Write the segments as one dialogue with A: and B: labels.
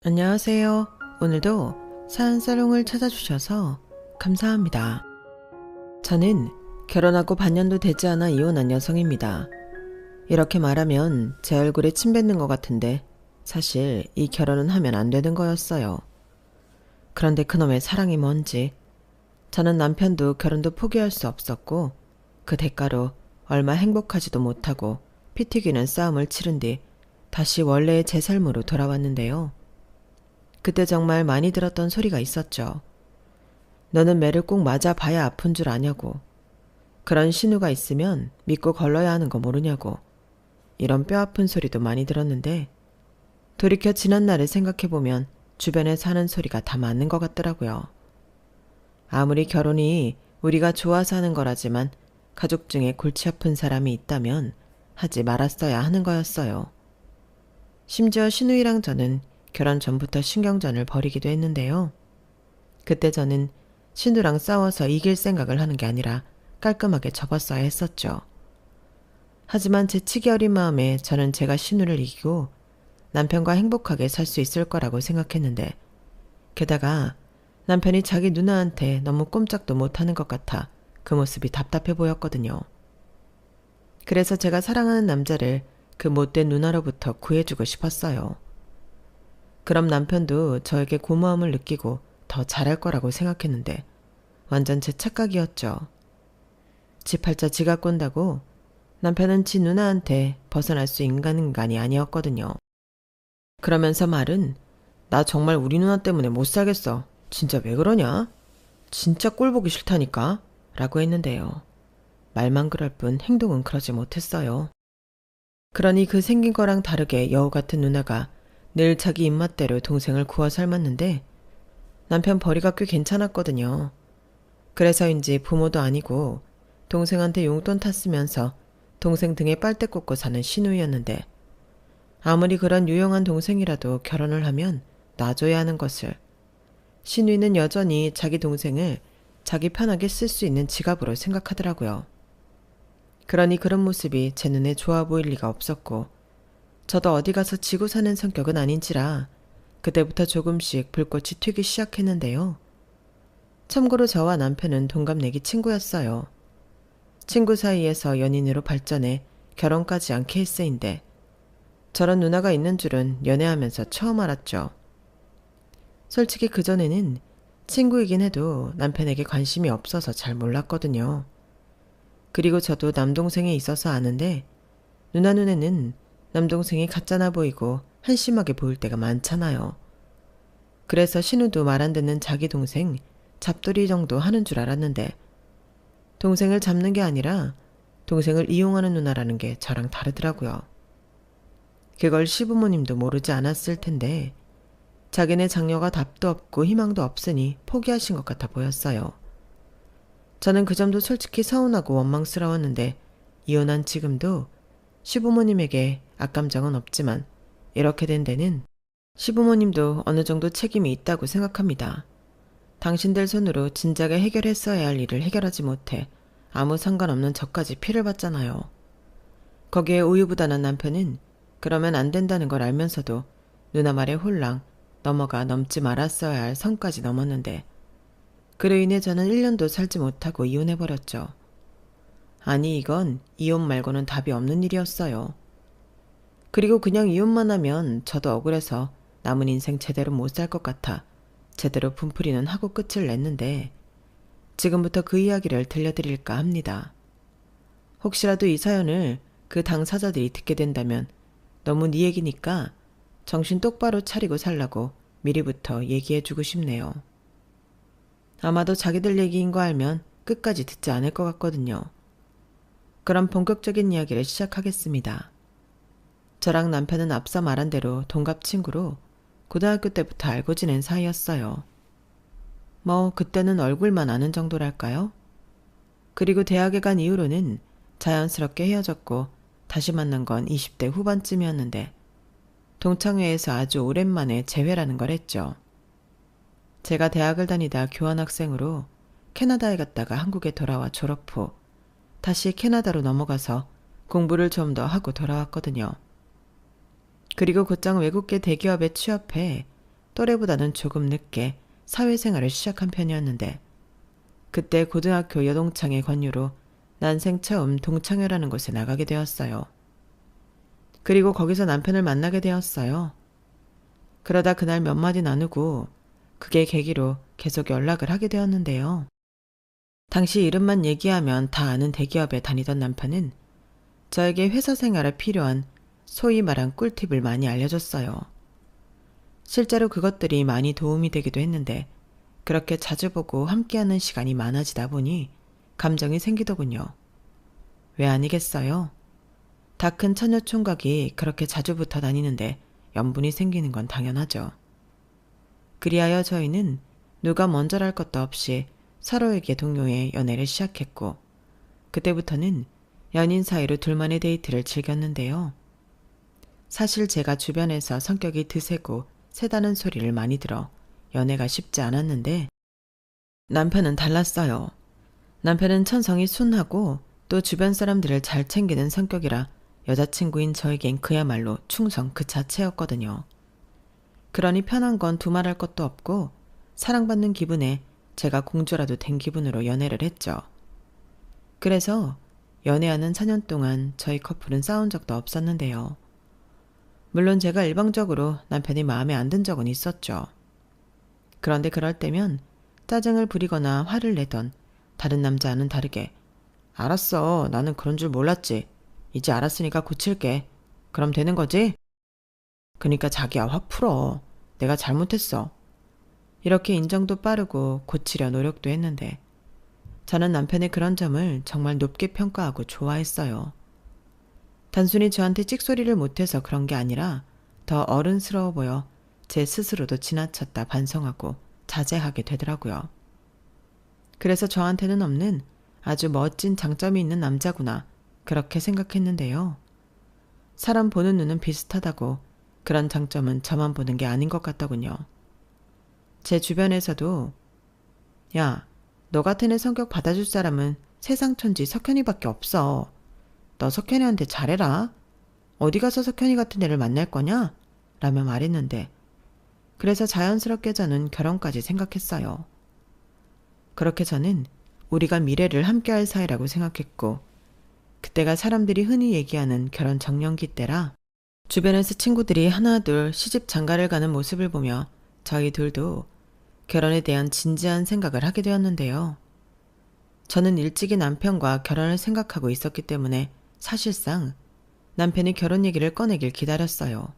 A: 안녕하세요. 오늘도 사연사롱을 찾아주셔서 감사합니다. 저는 결혼하고 반년도 되지 않아 이혼한 여성입니다. 이렇게 말하면 제 얼굴에 침 뱉는 것 같은데 사실 이 결혼은 하면 안 되는 거였어요. 그런데 그놈의 사랑이 뭔지 저는 남편도 결혼도 포기할 수 없었고 그 대가로 얼마 행복하지도 못하고 피 튀기는 싸움을 치른 뒤 다시 원래의 제 삶으로 돌아왔는데요. 그때 정말 많이 들었던 소리가 있었죠. 너는 매를 꼭 맞아봐야 아픈 줄 아냐고. 그런 신우가 있으면 믿고 걸러야 하는 거 모르냐고. 이런 뼈아픈 소리도 많이 들었는데 돌이켜 지난 날을 생각해보면 주변에 사는 소리가 다 맞는 것 같더라고요. 아무리 결혼이 우리가 좋아서 하는 거라지만 가족 중에 골치 아픈 사람이 있다면 하지 말았어야 하는 거였어요. 심지어 신우이랑 저는 결혼 전부터 신경전을 벌이기도 했는데요. 그때 저는 신우랑 싸워서 이길 생각을 하는 게 아니라 깔끔하게 접었어야 했었죠. 하지만 제 치기 어린 마음에 저는 제가 신우를 이기고 남편과 행복하게 살 수 있을 거라고 생각했는데 게다가 남편이 자기 누나한테 너무 꼼짝도 못하는 것 같아 그 모습이 답답해 보였거든요. 그래서 제가 사랑하는 남자를 그 못된 누나로부터 구해주고 싶었어요. 그럼 남편도 저에게 고마움을 느끼고 더 잘할 거라고 생각했는데 완전 제 착각이었죠. 지 팔자 지가 꼰다고 남편은 지 누나한테 벗어날 수 있는 인간이 아니었거든요. 그러면서 말은 나 정말 우리 누나 때문에 못 살겠어. 진짜 왜 그러냐? 진짜 꼴 보기 싫다니까? 라고 했는데요. 말만 그럴 뿐 행동은 그러지 못했어요. 그러니 그 생긴 거랑 다르게 여우 같은 누나가 늘 자기 입맛대로 동생을 구워 삶았는데 남편 벌이가 꽤 괜찮았거든요. 그래서인지 부모도 아니고 동생한테 용돈 탔으면서 동생 등에 빨대 꽂고 사는 신우이였는데 아무리 그런 유용한 동생이라도 결혼을 하면 놔줘야 하는 것을 신우이는 여전히 자기 동생을 자기 편하게 쓸 수 있는 지갑으로 생각하더라고요. 그러니 그런 모습이 제 눈에 좋아 보일 리가 없었고 저도 어디 가서 지고 사는 성격은 아닌지라 그때부터 조금씩 불꽃이 튀기 시작했는데요. 참고로 저와 남편은 동갑내기 친구였어요. 친구 사이에서 연인으로 발전해 결혼까지 한 케이스인데 저런 누나가 있는 줄은 연애하면서 처음 알았죠. 솔직히 그전에는 친구이긴 해도 남편에게 관심이 없어서 잘 몰랐거든요. 그리고 저도 남동생이 있어서 아는데 누나 눈에는 남동생이 가짜나 보이고 한심하게 보일 때가 많잖아요. 그래서 신우도 말 안 듣는 자기 동생 잡돌이 정도 하는 줄 알았는데 동생을 잡는 게 아니라 동생을 이용하는 누나라는 게 저랑 다르더라고요. 그걸 시부모님도 모르지 않았을 텐데 자기네 장녀가 답도 없고 희망도 없으니 포기하신 것 같아 보였어요. 저는 그 점도 솔직히 서운하고 원망스러웠는데 이혼한 지금도 시부모님에게 악감정은 없지만 이렇게 된 데는 시부모님도 어느 정도 책임이 있다고 생각합니다. 당신들 손으로 진작에 해결했어야 할 일을 해결하지 못해 아무 상관없는 저까지 피를 봤잖아요. 거기에 우유부단한 남편은 그러면 안 된다는 걸 알면서도 누나 말에 홀랑 넘지 말았어야 할 선까지 넘었는데 그로 인해 저는 1년도 살지 못하고 이혼해버렸죠. 아니 이건 이혼 말고는 답이 없는 일이었어요. 그리고 그냥 이혼만 하면 저도 억울해서 남은 인생 제대로 못 살 것 같아 제대로 분풀이는 하고 끝을 냈는데 지금부터 그 이야기를 들려드릴까 합니다. 혹시라도 이 사연을 그 당사자들이 듣게 된다면 너무 네 얘기니까 정신 똑바로 차리고 살라고 미리부터 얘기해주고 싶네요. 아마도 자기들 얘기인 거 알면 끝까지 듣지 않을 것 같거든요. 그럼 본격적인 이야기를 시작하겠습니다. 저랑 남편은 앞서 말한 대로 동갑 친구로 고등학교 때부터 알고 지낸 사이였어요. 뭐 그때는 얼굴만 아는 정도랄까요? 그리고 대학에 간 이후로는 자연스럽게 헤어졌고 다시 만난 건 20대 후반쯤이었는데 동창회에서 아주 오랜만에 재회라는 걸 했죠. 제가 대학을 다니다 교환학생으로 캐나다에 갔다가 한국에 돌아와 졸업 후 다시 캐나다로 넘어가서 공부를 좀 더 하고 돌아왔거든요. 그리고 곧장 외국계 대기업에 취업해 또래보다는 조금 늦게 사회생활을 시작한 편이었는데 그때 고등학교 여동창의 권유로 난생 처음 동창회라는 곳에 나가게 되었어요. 그리고 거기서 남편을 만나게 되었어요. 그러다 그날 몇 마디 나누고 그게 계기로 계속 연락을 하게 되었는데요. 당시 이름만 얘기하면 다 아는 대기업에 다니던 남편은 저에게 회사 생활에 필요한 소위 말한 꿀팁을 많이 알려줬어요. 실제로 그것들이 많이 도움이 되기도 했는데 그렇게 자주 보고 함께하는 시간이 많아지다 보니 감정이 생기더군요. 왜 아니겠어요? 다 큰 처녀 총각이 그렇게 자주 붙어 다니는데 연분이 생기는 건 당연하죠. 그리하여 저희는 누가 먼저랄 것도 없이 서로에게 동요해 연애를 시작했고 그때부터는 연인 사이로 둘만의 데이트를 즐겼는데요. 사실 제가 주변에서 성격이 드세고 세다는 소리를 많이 들어 연애가 쉽지 않았는데 남편은 달랐어요. 남편은 천성이 순하고 또 주변 사람들을 잘 챙기는 성격이라 여자친구인 저에겐 그야말로 충성 그 자체였거든요. 그러니 편한 건 두말할 것도 없고 사랑받는 기분에 제가 공주라도 된 기분으로 연애를 했죠. 그래서 연애하는 4년 동안 저희 커플은 싸운 적도 없었는데요. 물론 제가 일방적으로 남편이 마음에 안 든 적은 있었죠. 그런데 그럴 때면 짜증을 부리거나 화를 내던 다른 남자와는 다르게 알았어, 나는 그런 줄 몰랐지. 이제 알았으니까 고칠게. 그럼 되는 거지? 그러니까 자기야 확 풀어. 내가 잘못했어. 이렇게 인정도 빠르고 고치려 노력도 했는데 저는 남편의 그런 점을 정말 높게 평가하고 좋아했어요. 단순히 저한테 찍소리를 못해서 그런 게 아니라 더 어른스러워 보여 제 스스로도 지나쳤다 반성하고 자제하게 되더라고요. 그래서 저한테는 없는 아주 멋진 장점이 있는 남자구나 그렇게 생각했는데요. 사람 보는 눈은 비슷하다고 그런 장점은 저만 보는 게 아닌 것 같더군요. 제 주변에서도 야, 너 같은 애 성격 받아줄 사람은 세상 천지 석현이밖에 없어. 너 석현이한테 잘해라. 어디 가서 석현이 같은 애를 만날 거냐? 라며 말했는데 그래서 자연스럽게 저는 결혼까지 생각했어요. 그렇게 저는 우리가 미래를 함께할 사이라고 생각했고 그때가 사람들이 흔히 얘기하는 결혼 정년기 때라 주변에서 친구들이 하나둘 시집 장가를 가는 모습을 보며 저희 둘도 결혼에 대한 진지한 생각을 하게 되었는데요. 저는 일찍이 남편과 결혼을 생각하고 있었기 때문에 사실상 남편이 결혼 얘기를 꺼내길 기다렸어요.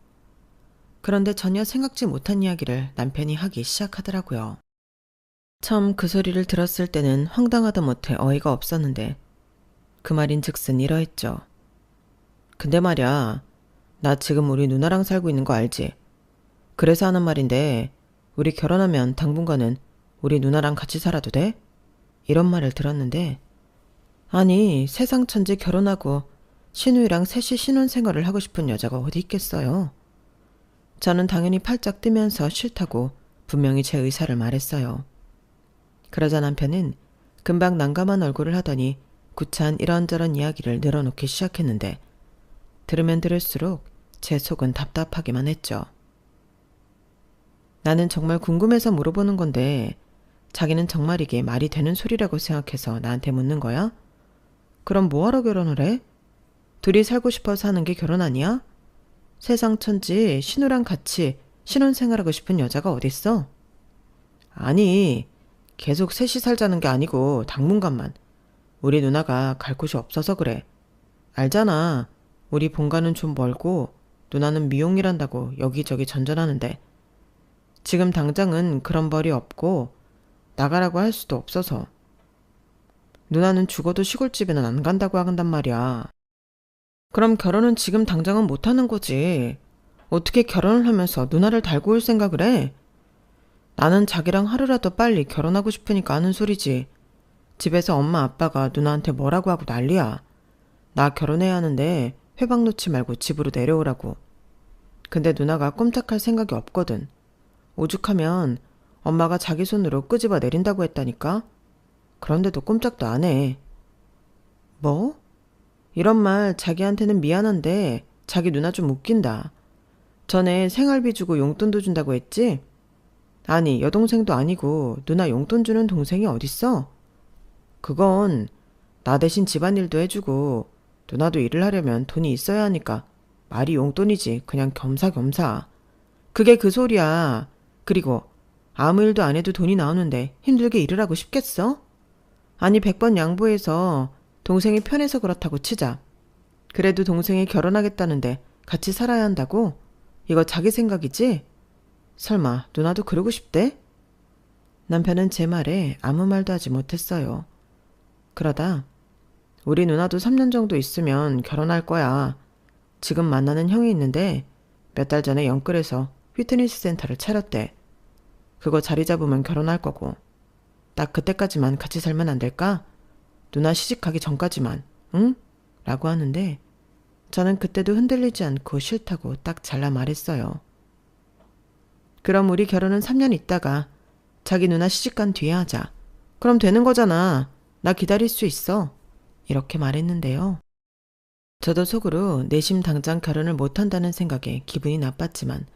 A: 그런데 전혀 생각지 못한 이야기를 남편이 하기 시작하더라고요. 처음 그 소리를 들었을 때는 황당하다 못해 어이가 없었는데 그 말인즉슨 이러했죠. 근데 말야, 나 지금 우리 누나랑 살고 있는 거 알지? 그래서 하는 말인데 우리 결혼하면 당분간은 우리 누나랑 같이 살아도 돼? 이런 말을 들었는데 아니 세상 천지 결혼하고 신우이랑 셋이 신혼생활을 하고 싶은 여자가 어디 있겠어요. 저는 당연히 팔짝 뜨면서 싫다고 분명히 제 의사를 말했어요. 그러자 남편은 금방 난감한 얼굴을 하더니 구차한 이런저런 이야기를 늘어놓기 시작했는데 들으면 들을수록 제 속은 답답하기만 했죠. 나는 정말 궁금해서 물어보는 건데 자기는 정말 이게 말이 되는 소리라고 생각해서 나한테 묻는 거야? 그럼 뭐하러 결혼을 해? 둘이 살고 싶어서 하는 게 결혼 아니야? 세상 천지 신우랑 같이 신혼생활하고 싶은 여자가 어딨어? 아니, 계속 셋이 살자는 게 아니고 당분간만. 우리 누나가 갈 곳이 없어서 그래. 알잖아. 우리 본가는 좀 멀고 누나는 미용일한다고 여기저기 전전하는데 지금 당장은 그런 벌이 없고 나가라고 할 수도 없어서. 누나는 죽어도 시골집에는 안 간다고 한단 말이야. 그럼 결혼은 지금 당장은 못하는 거지. 어떻게 결혼을 하면서 누나를 달고 올 생각을 해? 나는 자기랑 하루라도 빨리 결혼하고 싶으니까 하는 소리지. 집에서 엄마 아빠가 누나한테 뭐라고 하고 난리야. 나 결혼해야 하는데 회방 놓지 말고 집으로 내려오라고. 근데 누나가 꼼짝할 생각이 없거든. 오죽하면 엄마가 자기 손으로 끄집어 내린다고 했다니까? 그런데도 꼼짝도 안 해. 뭐? 이런 말 자기한테는 미안한데 자기 누나 좀 웃긴다. 전에 생활비 주고 용돈도 준다고 했지? 아니, 여동생도 아니고 누나 용돈 주는 동생이 어딨어? 그건 나 대신 집안일도 해주고 누나도 일을 하려면 돈이 있어야 하니까 말이 용돈이지. 그냥 겸사겸사. 그게 그 소리야. 그리고 아무 일도 안 해도 돈이 나오는데 힘들게 일을 하고 싶겠어? 아니 100번 양보해서 동생이 편해서 그렇다고 치자. 그래도 동생이 결혼하겠다는데 같이 살아야 한다고? 이거 자기 생각이지? 설마 누나도 그러고 싶대? 남편은 제 말에 아무 말도 하지 못했어요. 그러다 우리 누나도 3년 정도 있으면 결혼할 거야. 지금 만나는 형이 있는데 몇 달 전에 영끌에서 피트니스 센터를 차렸대. 그거 자리 잡으면 결혼할 거고. 딱 그때까지만 같이 살면 안 될까? 누나 시집가기 전까지만, 응? 라고 하는데 저는 그때도 흔들리지 않고 싫다고 딱 잘라 말했어요. 그럼 우리 결혼은 3년 있다가 자기 누나 시집간 뒤에 하자. 그럼 되는 거잖아. 나 기다릴 수 있어. 이렇게 말했는데요. 저도 속으로 내심 당장 결혼을 못한다는 생각에 기분이 나빴지만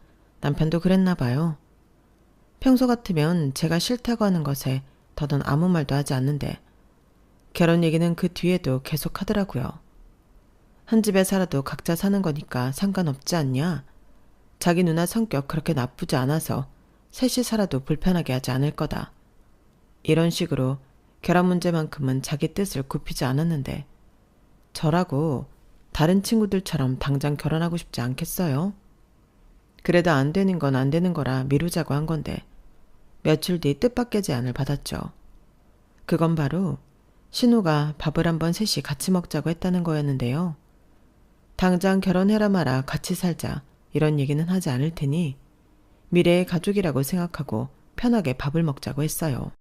A: 남편도 그랬나 봐요. 평소 같으면 제가 싫다고 하는 것에 더는 아무 말도 하지 않는데 결혼 얘기는 그 뒤에도 계속 하더라고요. 한 집에 살아도 각자 사는 거니까 상관없지 않냐? 자기 누나 성격 그렇게 나쁘지 않아서 셋이 살아도 불편하게 하지 않을 거다. 이런 식으로 결혼 문제만큼은 자기 뜻을 굽히지 않았는데 저라고 다른 친구들처럼 당장 결혼하고 싶지 않겠어요? 그래도 안 되는 건 안 되는 거라 미루자고 한 건데 며칠 뒤 뜻밖의 제안을 받았죠. 그건 바로 신우가 밥을 한번 셋이 같이 먹자고 했다는 거였는데요. 당장 결혼해라 마라 같이 살자 이런 얘기는 하지 않을 테니 미래의 가족이라고 생각하고 편하게 밥을 먹자고 했어요.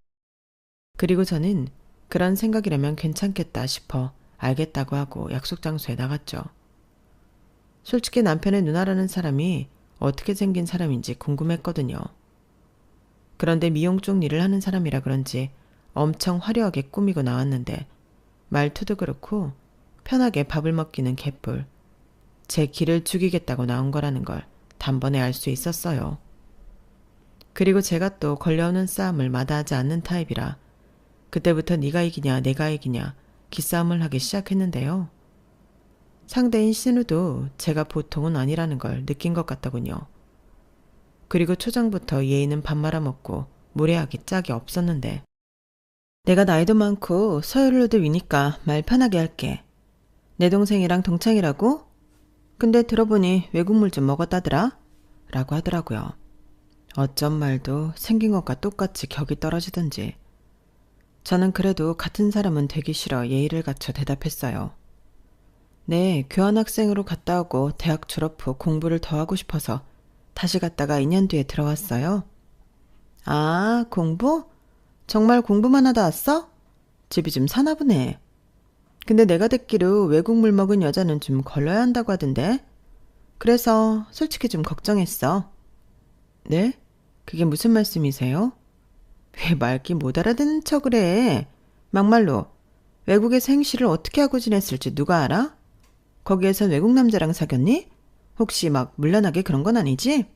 A: 그리고 저는 그런 생각이라면 괜찮겠다 싶어 알겠다고 하고 약속 장소에 나갔죠. 솔직히 남편의 누나라는 사람이 어떻게 생긴 사람인지 궁금했거든요. 그런데 미용 쪽 일을 하는 사람이라 그런지 엄청 화려하게 꾸미고 나왔는데 말투도 그렇고 편하게 밥을 먹기는 개뿔. 제 기를 죽이겠다고 나온 거라는 걸 단번에 알 수 있었어요. 그리고 제가 또 걸려오는 싸움을 마다하지 않는 타입이라 그때부터 네가 이기냐 내가 이기냐 기싸움을 하기 시작했는데요. 상대인 신우도 제가 보통은 아니라는 걸 느낀 것 같더군요. 그리고 초장부터 예의는 밥 말아먹고 무례하기 짝이 없었는데 내가 나이도 많고 서열로도 위니까 말 편하게 할게. 내 동생이랑 동창이라고? 근데 들어보니 외국물 좀 먹었다더라? 라고 하더라고요. 어쩜 말도 생긴 것과 똑같이 격이 떨어지던지. 저는 그래도 같은 사람은 되기 싫어 예의를 갖춰 대답했어요. 네, 교환학생으로 갔다 오고 대학 졸업 후 공부를 더 하고 싶어서 다시 갔다가 2년 뒤에 들어왔어요. 아, 공부? 정말 공부만 하다 왔어? 집이 좀 사나 보네. 근데 내가 듣기로 외국 물 먹은 여자는 좀 걸러야 한다고 하던데. 그래서 솔직히 좀 걱정했어. 네? 그게 무슨 말씀이세요? 왜 말귀 못 알아듣는 척을 해? 막말로 외국에서 행시를 어떻게 하고 지냈을지 누가 알아? 거기에선 외국 남자랑 사귀었니? 혹시 막 물란하게 그런 건 아니지?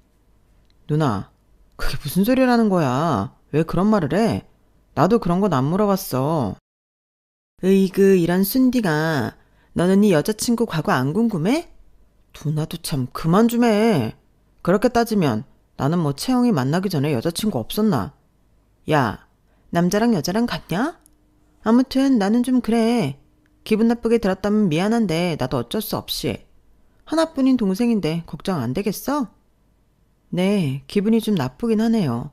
A: 누나, 그게 무슨 소리라는 거야? 왜 그런 말을 해? 나도 그런 건 안 물어봤어. 으이그 이런 순디가 너는 네 여자친구 과거 안 궁금해? 누나도 참 그만 좀 해. 그렇게 따지면 나는 뭐 채영이 만나기 전에 여자친구 없었나? 야, 남자랑 여자랑 같냐? 아무튼 나는 좀 그래. 기분 나쁘게 들었다면 미안한데 나도 어쩔 수 없이. 하나뿐인 동생인데 걱정 안 되겠어? 네, 기분이 좀 나쁘긴 하네요.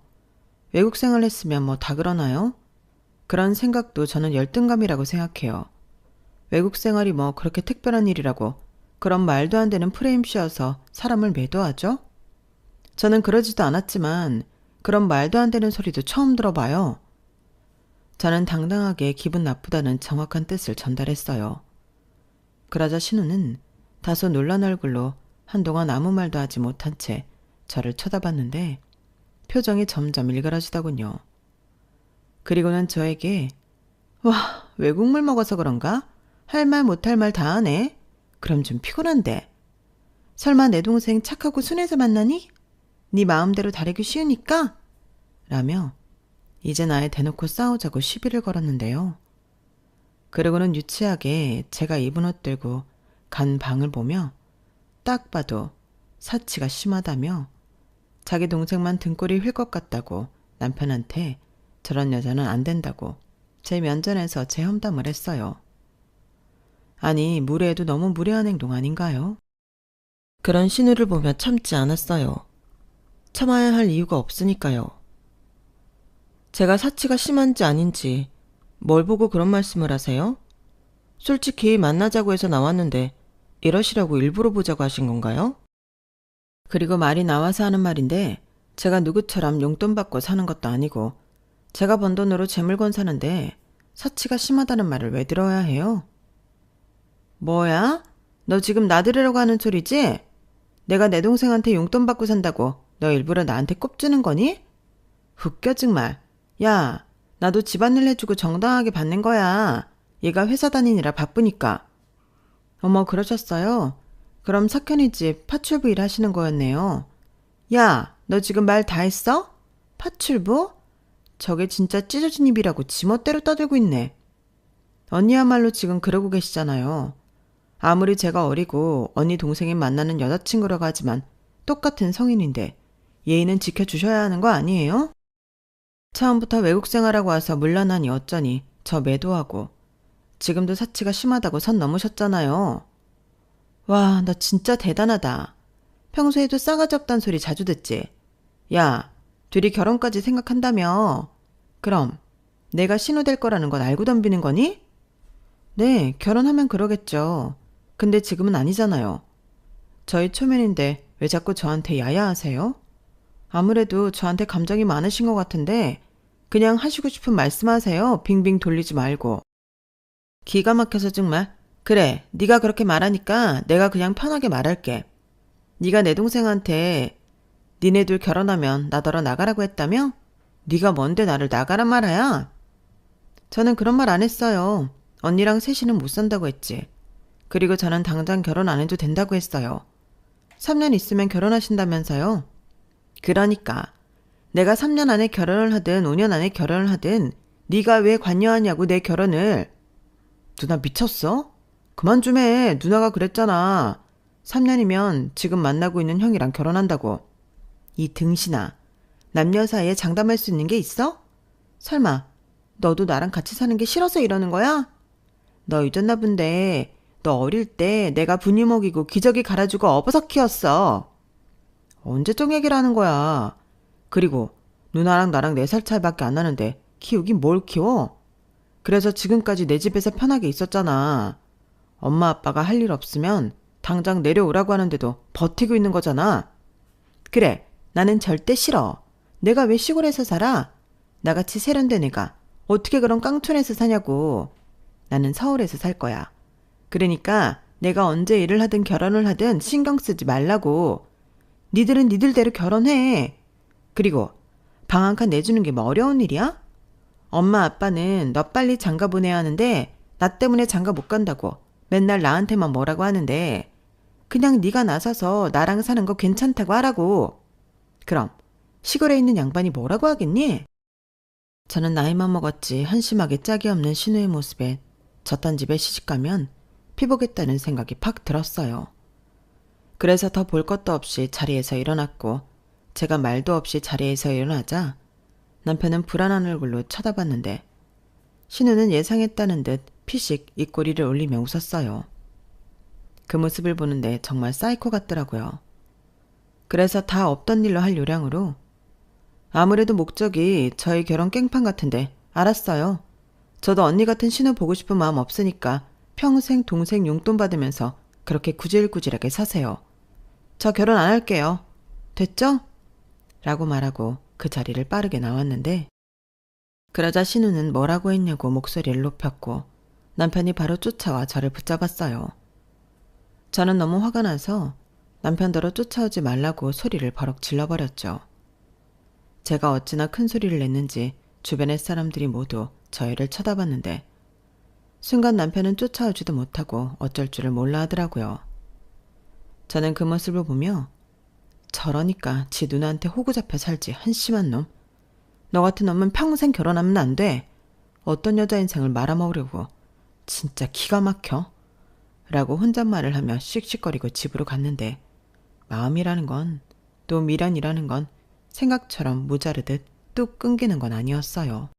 A: 외국 생활 했으면 뭐 다 그러나요? 그런 생각도 저는 열등감이라고 생각해요. 외국 생활이 뭐 그렇게 특별한 일이라고 그런 말도 안 되는 프레임 씌워서 사람을 매도하죠? 저는 그러지도 않았지만 그런 말도 안 되는 소리도 처음 들어봐요. 저는 당당하게 기분 나쁘다는 정확한 뜻을 전달했어요. 그러자 신우는 다소 놀란 얼굴로 한동안 아무 말도 하지 못한 채 저를 쳐다봤는데 표정이 점점 일그러지더군요. 그리고는 저에게 와, 외국물 먹어서 그런가? 할 말 못할 말 다 하네? 그럼 좀 피곤한데. 설마 내 동생 착하고 순해서 만나니? 네 마음대로 다루기 쉬우니까? 라며 이제 나에 대놓고 싸우자고 시비를 걸었는데요. 그러고는 유치하게 제가 입은 옷 들고 간 방을 보며 딱 봐도 사치가 심하다며 자기 동생만 등골이 휠 것 같다고 남편한테 저런 여자는 안 된다고 제 면전에서 제 험담을 했어요. 아니, 무례해도 너무 무례한 행동 아닌가요? 그런 신우를 보며 참지 않았어요. 참아야 할 이유가 없으니까요. 제가 사치가 심한지 아닌지 뭘 보고 그런 말씀을 하세요? 솔직히 만나자고 해서 나왔는데 이러시라고 일부러 보자고 하신 건가요? 그리고 말이 나와서 하는 말인데 제가 누구처럼 용돈 받고 사는 것도 아니고 제가 번 돈으로 재물건 사는데 사치가 심하다는 말을 왜 들어야 해요? 뭐야? 너 지금 나들으려고 하는 소리지? 내가 내 동생한테 용돈 받고 산다고 너 일부러 나한테 꼽주는 거니? 웃겨 정말. 야, 나도 집안일 해주고 정당하게 받는 거야. 얘가 회사 다니느라 바쁘니까. 어머, 그러셨어요? 그럼 석현이 집 파출부 일 하시는 거였네요. 야, 너 지금 말 다 했어? 파출부? 저게 진짜 찢어진 입이라고 지멋대로 떠들고 있네. 언니야말로 지금 그러고 계시잖아요. 아무리 제가 어리고 언니 동생이 만나는 여자친구라고 하지만 똑같은 성인인데 예의는 지켜주셔야 하는 거 아니에요? 처음부터 외국 생활하고 와서 물러나니 어쩌니 저 매도하고 지금도 사치가 심하다고 선 넘으셨잖아요. 와, 너 진짜 대단하다. 평소에도 싸가지 없단 소리 자주 듣지? 야, 둘이 결혼까지 생각한다며? 그럼 내가 신우 될 거라는 건 알고 덤비는 거니? 네, 결혼하면 그러겠죠. 근데 지금은 아니잖아요. 저희 초면인데 왜 자꾸 저한테 야야하세요? 아무래도 저한테 감정이 많으신 것 같은데 그냥 하시고 싶은 말씀하세요. 빙빙 돌리지 말고. 기가 막혀서 정말. 그래, 네가 그렇게 말하니까 내가 그냥 편하게 말할게. 네가 내 동생한테 니네 둘 결혼하면 나더러 나가라고 했다며? 네가 뭔데 나를 나가란 말이야? 저는 그런 말 안 했어요. 언니랑 셋이는 못 산다고 했지. 그리고 저는 당장 결혼 안 해도 된다고 했어요. 3년 있으면 결혼하신다면서요. 그러니까 내가 3년 안에 결혼을 하든 5년 안에 결혼을 하든 네가 왜 관여하냐고 내 결혼을. 누나 미쳤어? 그만 좀 해. 누나가 그랬잖아. 3년이면 지금 만나고 있는 형이랑 결혼한다고. 이 등신아. 남녀 사이에 장담할 수 있는 게 있어? 설마 너도 나랑 같이 사는 게 싫어서 이러는 거야? 너 잊었나 본데 너 어릴 때 내가 분유 먹이고 기저귀 갈아주고 어버섯 키웠어. 언제적 얘기를 하는 거야. 그리고 누나랑 나랑 4살 차이밖에 안 나는데 키우긴 뭘 키워? 그래서 지금까지 내 집에서 편하게 있었잖아. 엄마 아빠가 할 일 없으면 당장 내려오라고 하는데도 버티고 있는 거잖아. 그래, 나는 절대 싫어. 내가 왜 시골에서 살아? 나같이 세련된 애가 어떻게 그런 깡촌에서 사냐고. 나는 서울에서 살 거야. 그러니까 내가 언제 일을 하든 결혼을 하든 신경 쓰지 말라고. 니들은 니들대로 결혼해. 그리고 방 한 칸 내주는 게 뭐 어려운 일이야? 엄마 아빠는 너 빨리 장가 보내야 하는데 나 때문에 장가 못 간다고 맨날 나한테만 뭐라고 하는데 그냥 네가 나서서 나랑 사는 거 괜찮다고 하라고. 그럼 시골에 있는 양반이 뭐라고 하겠니? 저는 나이만 먹었지 한심하게 짝이 없는 신우의 모습에 저딴 집에 시집가면 피보겠다는 생각이 팍 들었어요. 그래서 더 볼 것도 없이 자리에서 일어났고 제가 말도 없이 자리에서 일어나자 남편은 불안한 얼굴로 쳐다봤는데 신우는 예상했다는 듯 피식 입꼬리를 올리며 웃었어요. 그 모습을 보는데 정말 사이코 같더라고요. 그래서 다 없던 일로 할 요량으로 아무래도 목적이 저희 결혼 깽판 같은데 알았어요. 저도 언니 같은 신우 보고 싶은 마음 없으니까 평생 동생 용돈 받으면서 그렇게 구질구질하게 사세요. 저 결혼 안 할게요. 됐죠? 라고 말하고 그 자리를 빠르게 나왔는데 그러자 신우는 뭐라고 했냐고 목소리를 높였고 남편이 바로 쫓아와 저를 붙잡았어요. 저는 너무 화가 나서 남편더러 쫓아오지 말라고 소리를 버럭 질러버렸죠. 제가 어찌나 큰 소리를 냈는지 주변의 사람들이 모두 저희를 쳐다봤는데 순간 남편은 쫓아오지도 못하고 어쩔 줄을 몰라 하더라고요. 저는 그 모습을 보며 저러니까 지 누나한테 호구 잡혀 살지 한심한 놈. 너 같은 놈은 평생 결혼하면 안 돼. 어떤 여자 인생을 말아먹으려고. 진짜 기가 막혀. 라고 혼잣말을 하며 씩씩거리고 집으로 갔는데 마음이라는 건 또 미련이라는 건 생각처럼 모자르듯 뚝 끊기는 건 아니었어요.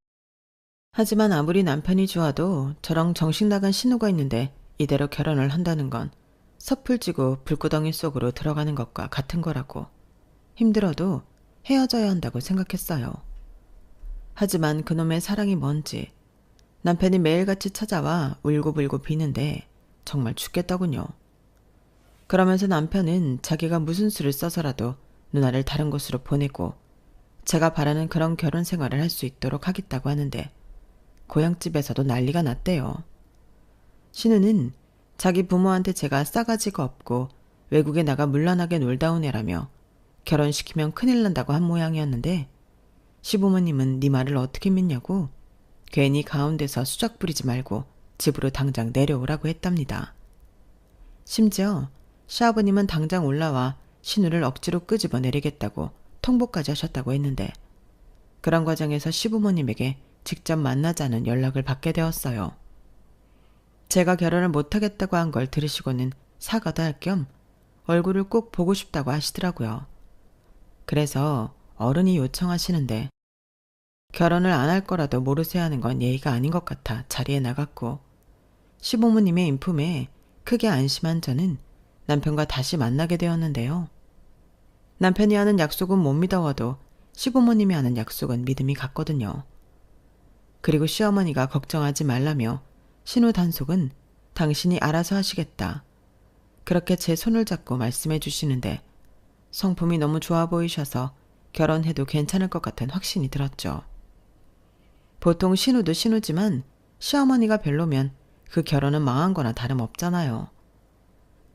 A: 하지만 아무리 남편이 좋아도 저랑 정신 나간 신우가 있는데 이대로 결혼을 한다는 건 섣불 지고 불구덩이 속으로 들어가는 것과 같은 거라고. 힘들어도 헤어져야 한다고 생각했어요. 하지만 그놈의 사랑이 뭔지 남편이 매일같이 찾아와 울고불고 비는데 정말 죽겠더군요. 그러면서 남편은 자기가 무슨 수를 써서라도 누나를 다른 곳으로 보내고 제가 바라는 그런 결혼 생활을 할 수 있도록 하겠다고 하는데 고향집에서도 난리가 났대요. 신우는 자기 부모한테 제가 싸가지가 없고 외국에 나가 물란하게 놀다 온 애라며 결혼시키면 큰일 난다고 한 모양이었는데 시부모님은 네 말을 어떻게 믿냐고 괜히 가운데서 수작 부리지 말고 집으로 당장 내려오라고 했답니다. 심지어 시아버님은 당장 올라와 신우를 억지로 끄집어 내리겠다고 통보까지 하셨다고 했는데 그런 과정에서 시부모님에게 직접 만나자는 연락을 받게 되었어요. 제가 결혼을 못하겠다고 한 걸 들으시고는 사과도 할 겸 얼굴을 꼭 보고 싶다고 하시더라고요. 그래서 어른이 요청하시는데 결혼을 안 할 거라도 모르쇠 하는 건 예의가 아닌 것 같아 자리에 나갔고 시부모님의 인품에 크게 안심한 저는 남편과 다시 만나게 되었는데요. 남편이 하는 약속은 못 믿어와도 시부모님이 하는 약속은 믿음이 갔거든요. 그리고 시어머니가 걱정하지 말라며 신우 단속은 당신이 알아서 하시겠다. 그렇게 제 손을 잡고 말씀해 주시는데 성품이 너무 좋아 보이셔서 결혼해도 괜찮을 것 같은 확신이 들었죠. 보통 신우도 신우지만 시어머니가 별로면 그 결혼은 망한 거나 다름없잖아요.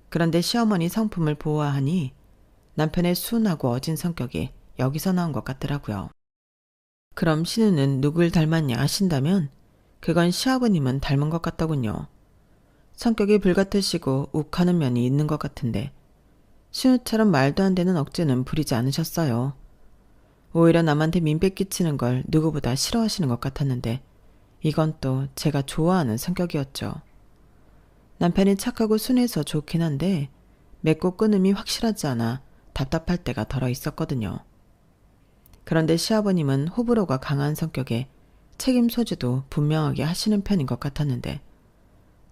A: 그런데 시어머니 성품을 보아하니 남편의 순하고 어진 성격이 여기서 나온 것 같더라고요. 그럼 신우는 누굴 닮았냐 하신다면 그건 시아버님은 닮은 것 같더군요. 성격이 불같으시고 욱하는 면이 있는 것 같은데 신우처럼 말도 안 되는 억지는 부리지 않으셨어요. 오히려 남한테 민폐 끼치는 걸 누구보다 싫어하시는 것 같았는데 이건 또 제가 좋아하는 성격이었죠. 남편이 착하고 순해서 좋긴 한데 맺고 끊음이 확실하지 않아 답답할 때가 덜어 있었거든요. 그런데 시아버님은 호불호가 강한 성격에 책임 소지도 분명하게 하시는 편인 것 같았는데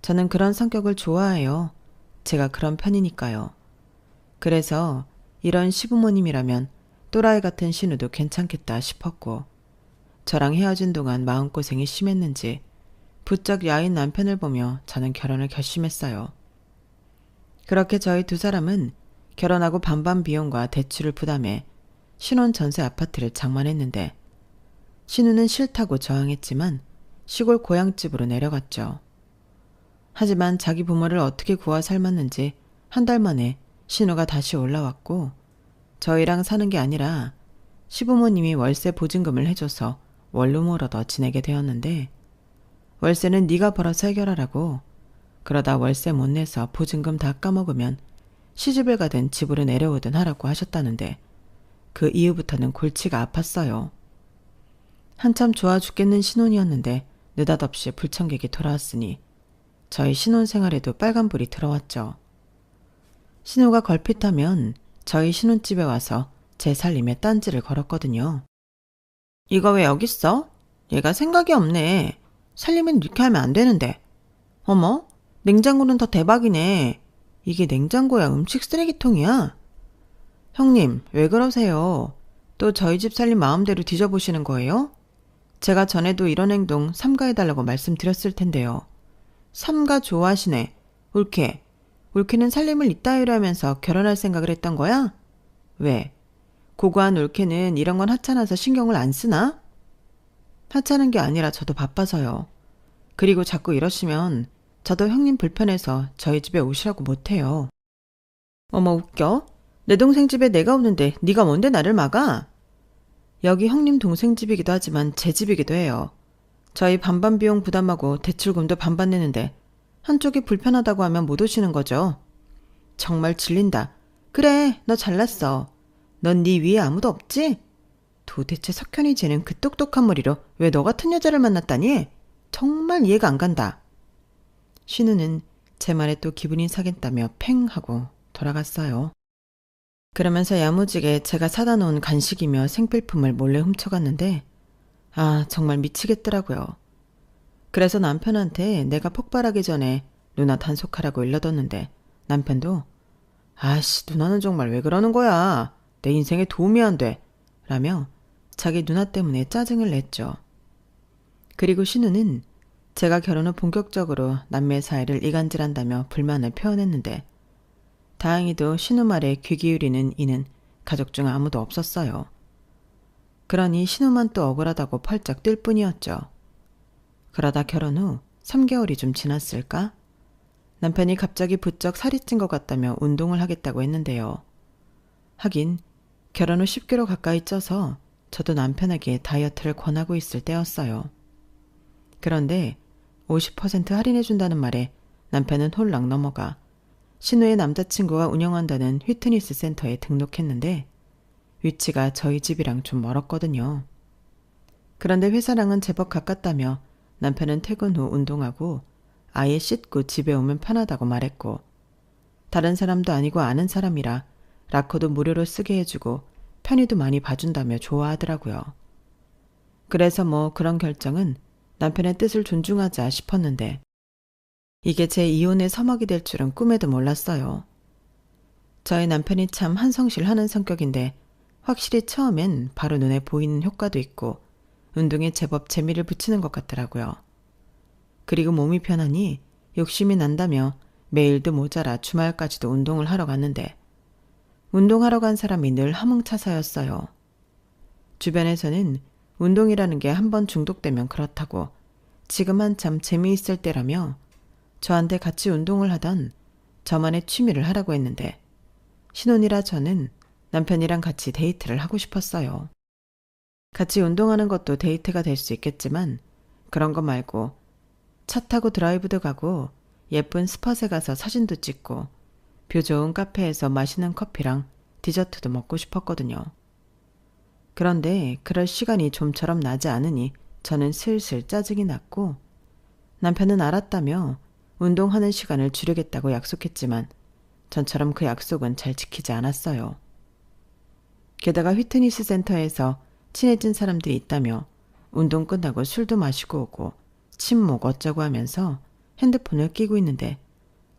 A: 저는 그런 성격을 좋아해요. 제가 그런 편이니까요. 그래서 이런 시부모님이라면 또라이 같은 신우도 괜찮겠다 싶었고 저랑 헤어진 동안 마음고생이 심했는지 부쩍 야인 남편을 보며 저는 결혼을 결심했어요. 그렇게 저희 두 사람은 결혼하고 반반 비용과 대출을 부담해 신혼 전세 아파트를 장만했는데 신우는 싫다고 저항했지만 시골 고향집으로 내려갔죠. 하지만 자기 부모를 어떻게 구워 삶았는지 한 달 만에 신우가 다시 올라왔고 저희랑 사는 게 아니라 시부모님이 월세 보증금을 해줘서 원룸을 얻어 지내게 되었는데 월세는 네가 벌어서 해결하라고 그러다 월세 못 내서 보증금 다 까먹으면 시집을 가든 집으로 내려오든 하라고 하셨다는데 그 이후부터는 골치가 아팠어요. 한참 좋아 죽겠는 신혼이었는데 느닷없이 불청객이 돌아왔으니 저희 신혼생활에도 빨간불이 들어왔죠. 신우가 걸핏하면 저희 신혼집에 와서 제 살림에 딴지를 걸었거든요. 이거 왜 여기 있어? 얘가 생각이 없네. 살림은 이렇게 하면 안 되는데. 어머, 냉장고는 더 대박이네. 이게 냉장고야 음식 쓰레기통이야? 형님, 왜 그러세요? 또 저희 집 살림 마음대로 뒤져보시는 거예요? 제가 전에도 이런 행동 삼가해달라고 말씀드렸을 텐데요. 삼가 좋아하시네. 올케. 올케는 살림을 이따위로 하면서 결혼할 생각을 했던 거야? 왜? 고고한 올케는 이런 건 하찮아서 신경을 안 쓰나? 하찮은 게 아니라 저도 바빠서요. 그리고 자꾸 이러시면 저도 형님 불편해서 저희 집에 오시라고 못해요. 어머 웃겨? 내 동생 집에 내가 오는데 네가 뭔데 나를 막아? 여기 형님 동생 집이기도 하지만 제 집이기도 해요. 저희 반반 비용 부담하고 대출금도 반반 내는데 한쪽이 불편하다고 하면 못 오시는 거죠. 정말 질린다. 그래, 너 잘났어. 넌 네 위에 아무도 없지? 도대체 석현이 쟤는 그 똑똑한 머리로 왜 너 같은 여자를 만났다니? 정말 이해가 안 간다. 신우는 제 말에 또 기분이 상했다며 팽 하고 돌아갔어요. 그러면서 야무지게 제가 사다 놓은 간식이며 생필품을 몰래 훔쳐갔는데 정말 미치겠더라고요. 그래서 남편한테 내가 폭발하기 전에 누나 단속하라고 일러뒀는데 남편도 아씨 누나는 정말 왜 그러는 거야. 내 인생에 도움이 안 돼. 라며 자기 누나 때문에 짜증을 냈죠. 그리고 신우는 제가 결혼 후 본격적으로 남매 사이를 이간질한다며 불만을 표현했는데 다행히도 신우 말에 귀 기울이는 이는 가족 중 아무도 없었어요. 그러니 신우만 또 억울하다고 펄쩍 뛸 뿐이었죠. 그러다 결혼 후 3개월이 좀 지났을까? 남편이 갑자기 부쩍 살이 찐 것 같다며 운동을 하겠다고 했는데요. 하긴 결혼 후 10kg 가까이 쪄서 저도 남편에게 다이어트를 권하고 있을 때였어요. 그런데 50% 할인해준다는 말에 남편은 홀랑 넘어가 신우의 남자친구가 운영한다는 휘트니스 센터에 등록했는데 위치가 저희 집이랑 좀 멀었거든요. 그런데 회사랑은 제법 가깝다며 남편은 퇴근 후 운동하고 아예 씻고 집에 오면 편하다고 말했고 다른 사람도 아니고 아는 사람이라 라커도 무료로 쓰게 해주고 편의도 많이 봐준다며 좋아하더라고요. 그래서 뭐 그런 결정은 남편의 뜻을 존중하자 싶었는데 이게 제 이혼의 서막이 될 줄은 꿈에도 몰랐어요. 저희 남편이 참 한성실하는 성격인데 확실히 처음엔 바로 눈에 보이는 효과도 있고 운동에 제법 재미를 붙이는 것 같더라고요. 그리고 몸이 편하니 욕심이 난다며 매일도 모자라 주말까지도 운동을 하러 갔는데 운동하러 간 사람이 늘 함흥차사였어요. 주변에서는 운동이라는 게 한번 중독되면 그렇다고 지금 한참 재미있을 때라며 저한테 같이 운동을 하던 저만의 취미를 하라고 했는데 신혼이라 저는 남편이랑 같이 데이트를 하고 싶었어요. 같이 운동하는 것도 데이트가 될 수 있겠지만 그런 거 말고 차 타고 드라이브도 가고 예쁜 스팟에 가서 사진도 찍고 뷰 좋은 카페에서 맛있는 커피랑 디저트도 먹고 싶었거든요. 그런데 그럴 시간이 좀처럼 나지 않으니 저는 슬슬 짜증이 났고 남편은 알았다며 운동하는 시간을 줄이겠다고 약속했지만 전처럼 그 약속은 잘 지키지 않았어요. 게다가 휘트니스 센터에서 친해진 사람들이 있다며 운동 끝나고 술도 마시고 오고 친목 어쩌고 하면서 핸드폰을 끼고 있는데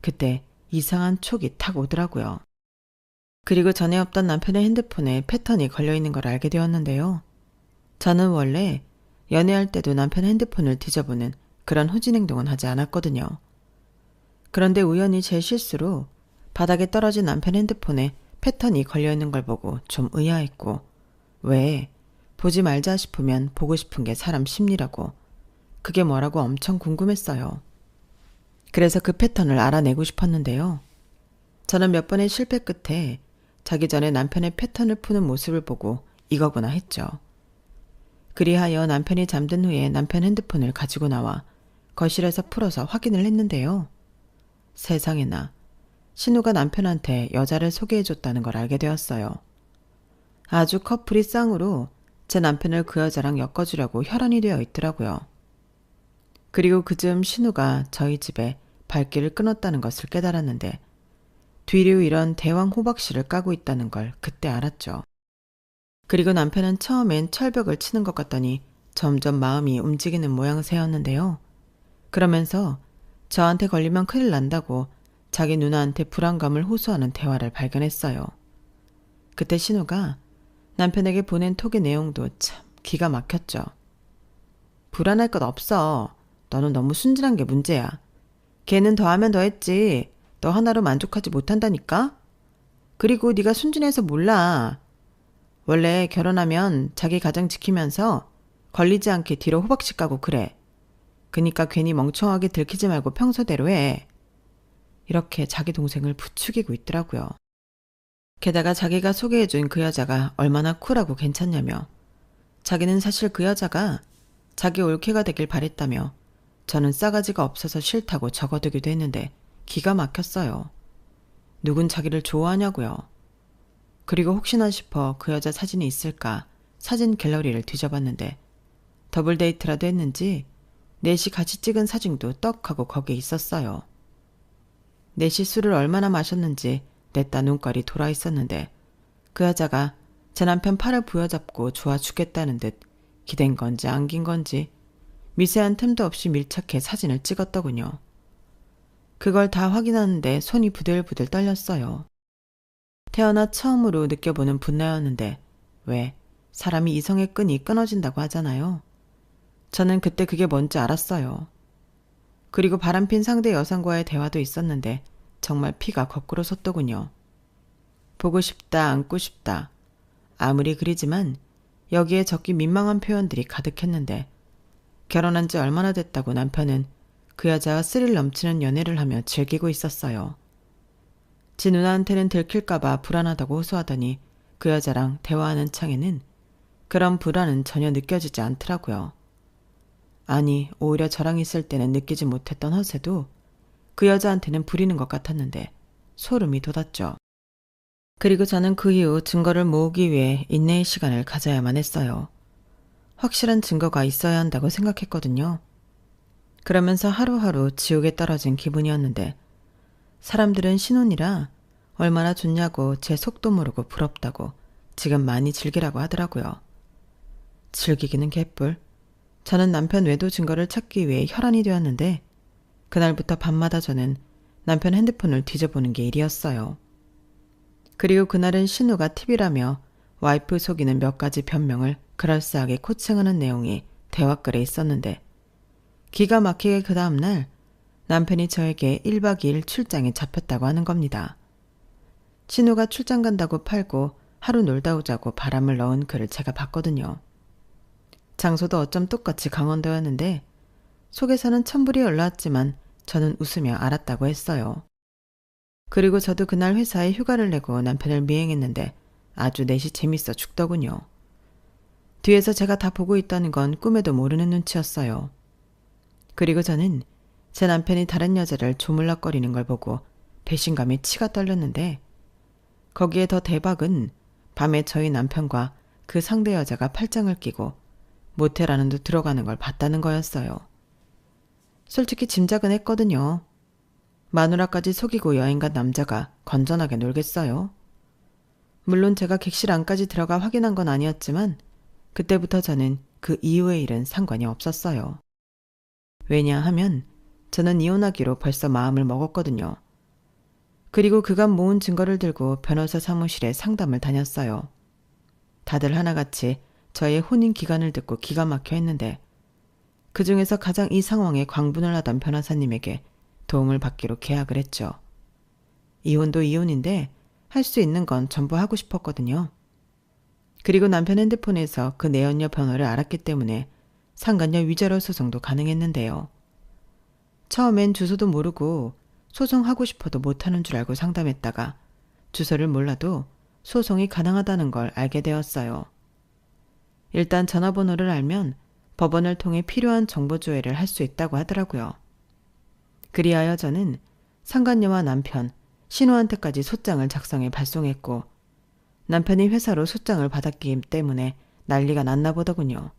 A: 그때 이상한 촉이 탁 오더라고요. 그리고 전에 없던 남편의 핸드폰에 패턴이 걸려있는 걸 알게 되었는데요. 저는 원래 연애할 때도 남편 핸드폰을 뒤져보는 그런 후진 행동은 하지 않았거든요. 그런데 우연히 제 실수로 바닥에 떨어진 남편 핸드폰에 패턴이 걸려있는 걸 보고 좀 의아했고 왜 보지 말자 싶으면 보고 싶은 게 사람 심리라고 그게 뭐라고 엄청 궁금했어요. 그래서 그 패턴을 알아내고 싶었는데요. 저는 몇 번의 실패 끝에 자기 전에 남편의 패턴을 푸는 모습을 보고 이거구나 했죠. 그리하여 남편이 잠든 후에 남편 핸드폰을 가지고 나와 거실에서 풀어서 확인을 했는데요. 세상에나 신우가 남편한테 여자를 소개해줬다는 걸 알게 되었어요. 아주 커플이 쌍으로 제 남편을 그 여자랑 엮어주려고 혈안이 되어 있더라고요. 그리고 그즈음 신우가 저희 집에 발길을 끊었다는 것을 깨달았는데 뒤로 이런 대왕 호박씨를 까고 있다는 걸 그때 알았죠. 그리고 남편은 처음엔 철벽을 치는 것 같더니 점점 마음이 움직이는 모양새였는데요. 그러면서 저한테 걸리면 큰일 난다고 자기 누나한테 불안감을 호소하는 대화를 발견했어요. 그때 신우가 남편에게 보낸 톡의 내용도 참 기가 막혔죠. 불안할 것 없어. 너는 너무 순진한 게 문제야. 걔는 더하면 더했지. 너 하나로 만족하지 못한다니까? 그리고 네가 순진해서 몰라. 원래 결혼하면 자기 가정 지키면서 걸리지 않게 뒤로 호박씨 까고 그래. 그니까 괜히 멍청하게 들키지 말고 평소대로 해. 이렇게 자기 동생을 부추기고 있더라고요. 게다가 자기가 소개해준 그 여자가 얼마나 쿨하고 괜찮냐며 자기는 사실 그 여자가 자기 올케가 되길 바랬다며 저는 싸가지가 없어서 싫다고 적어두기도 했는데 기가 막혔어요. 누군 자기를 좋아하냐고요. 그리고 혹시나 싶어 그 여자 사진이 있을까 사진 갤러리를 뒤져봤는데 더블 데이트라도 했는지 넷이 같이 찍은 사진도 떡 하고 거기에 있었어요. 넷이 술을 얼마나 마셨는지 냈다 눈깔이 돌아 있었는데 그 여자가 제 남편 팔을 부여잡고 좋아 죽겠다는 듯 기댄 건지 안긴 건지 미세한 틈도 없이 밀착해 사진을 찍었더군요. 그걸 다 확인하는데 손이 부들부들 떨렸어요. 태어나 처음으로 느껴보는 분노였는데 왜 사람이 이성의 끈이 끊어진다고 하잖아요. 저는 그때 그게 뭔지 알았어요. 그리고 바람핀 상대 여성과의 대화도 있었는데 정말 피가 거꾸로 솟더군요. 보고 싶다, 안고 싶다. 아무리 그리지만 여기에 적기 민망한 표현들이 가득했는데 결혼한 지 얼마나 됐다고 남편은 그 여자와 스릴 넘치는 연애를 하며 즐기고 있었어요. 지 누나한테는 들킬까봐 불안하다고 호소하더니 그 여자랑 대화하는 창에는 그런 불안은 전혀 느껴지지 않더라고요. 아니, 오히려 저랑 있을 때는 느끼지 못했던 허세도 그 여자한테는 부리는 것 같았는데 소름이 돋았죠. 그리고 저는 그 이후 증거를 모으기 위해 인내의 시간을 가져야만 했어요. 확실한 증거가 있어야 한다고 생각했거든요. 그러면서 하루하루 지옥에 떨어진 기분이었는데 사람들은 신혼이라 얼마나 좋냐고 제 속도 모르고 부럽다고 지금 많이 즐기라고 하더라고요. 즐기기는 개뿔. 저는 남편 외도 증거를 찾기 위해 혈안이 되었는데 그날부터 밤마다 저는 남편 핸드폰을 뒤져보는 게 일이었어요. 그리고 그날은 신우가 팁이라며 와이프 속이는 몇 가지 변명을 그럴싸하게 코칭하는 내용이 대화글에 있었는데 기가 막히게 그 다음날 남편이 저에게 1박 2일 출장에 잡혔다고 하는 겁니다. 신우가 출장 간다고 팔고 하루 놀다 오자고 바람을 넣은 글을 제가 봤거든요. 장소도 어쩜 똑같이 강원도였는데 속에서는 천불이 올라왔지만 저는 웃으며 알았다고 했어요. 그리고 저도 그날 회사에 휴가를 내고 남편을 미행했는데 아주 넷이 재밌어 죽더군요. 뒤에서 제가 다 보고 있다는 건 꿈에도 모르는 눈치였어요. 그리고 저는 제 남편이 다른 여자를 조물락거리는 걸 보고 배신감에 치가 떨렸는데 거기에 더 대박은 밤에 저희 남편과 그 상대 여자가 팔짱을 끼고 모텔 안으로 들어가는 걸 봤다는 거였어요. 솔직히 짐작은 했거든요. 마누라까지 속이고 여행 간 남자가 건전하게 놀겠어요? 물론 제가 객실 안까지 들어가 확인한 건 아니었지만 그때부터 저는 그 이후의 일은 상관이 없었어요. 왜냐하면 저는 이혼하기로 벌써 마음을 먹었거든요. 그리고 그간 모은 증거를 들고 변호사 사무실에 상담을 다녔어요. 다들 하나같이 저의 혼인 기간을 듣고 기가 막혀 했는데 그 중에서 가장 이 상황에 광분을 하던 변호사님에게 도움을 받기로 계약을 했죠. 이혼도 이혼인데 할 수 있는 건 전부 하고 싶었거든요. 그리고 남편 핸드폰에서 그 내연녀 번호를 알았기 때문에 상간녀 위자료 소송도 가능했는데요. 처음엔 주소도 모르고 소송하고 싶어도 못하는 줄 알고 상담했다가 주소를 몰라도 소송이 가능하다는 걸 알게 되었어요. 일단 전화번호를 알면 법원을 통해 필요한 정보 조회를 할 수 있다고 하더라고요. 그리하여 저는 상간녀와 남편, 신우한테까지 소장을 작성해 발송했고 남편이 회사로 소장을 받았기 때문에 난리가 났나 보더군요.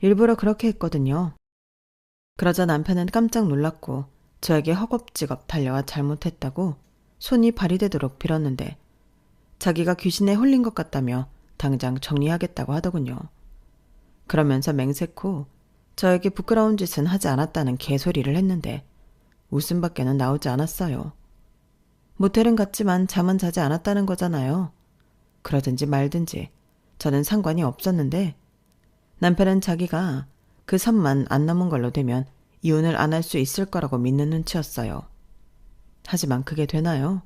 A: 일부러 그렇게 했거든요. 그러자 남편은 깜짝 놀랐고 저에게 허겁지겁 달려와 잘못했다고 손이 발이 되도록 빌었는데 자기가 귀신에 홀린 것 같다며 당장 정리하겠다고 하더군요. 그러면서 맹세코 저에게 부끄러운 짓은 하지 않았다는 개소리를 했는데 웃음밖에는 나오지 않았어요. 모텔은 갔지만 잠은 자지 않았다는 거잖아요. 그러든지 말든지 저는 상관이 없었는데 남편은 자기가 그 선만 안 넘은 걸로 되면 이혼을 안 할 수 있을 거라고 믿는 눈치였어요. 하지만 그게 되나요?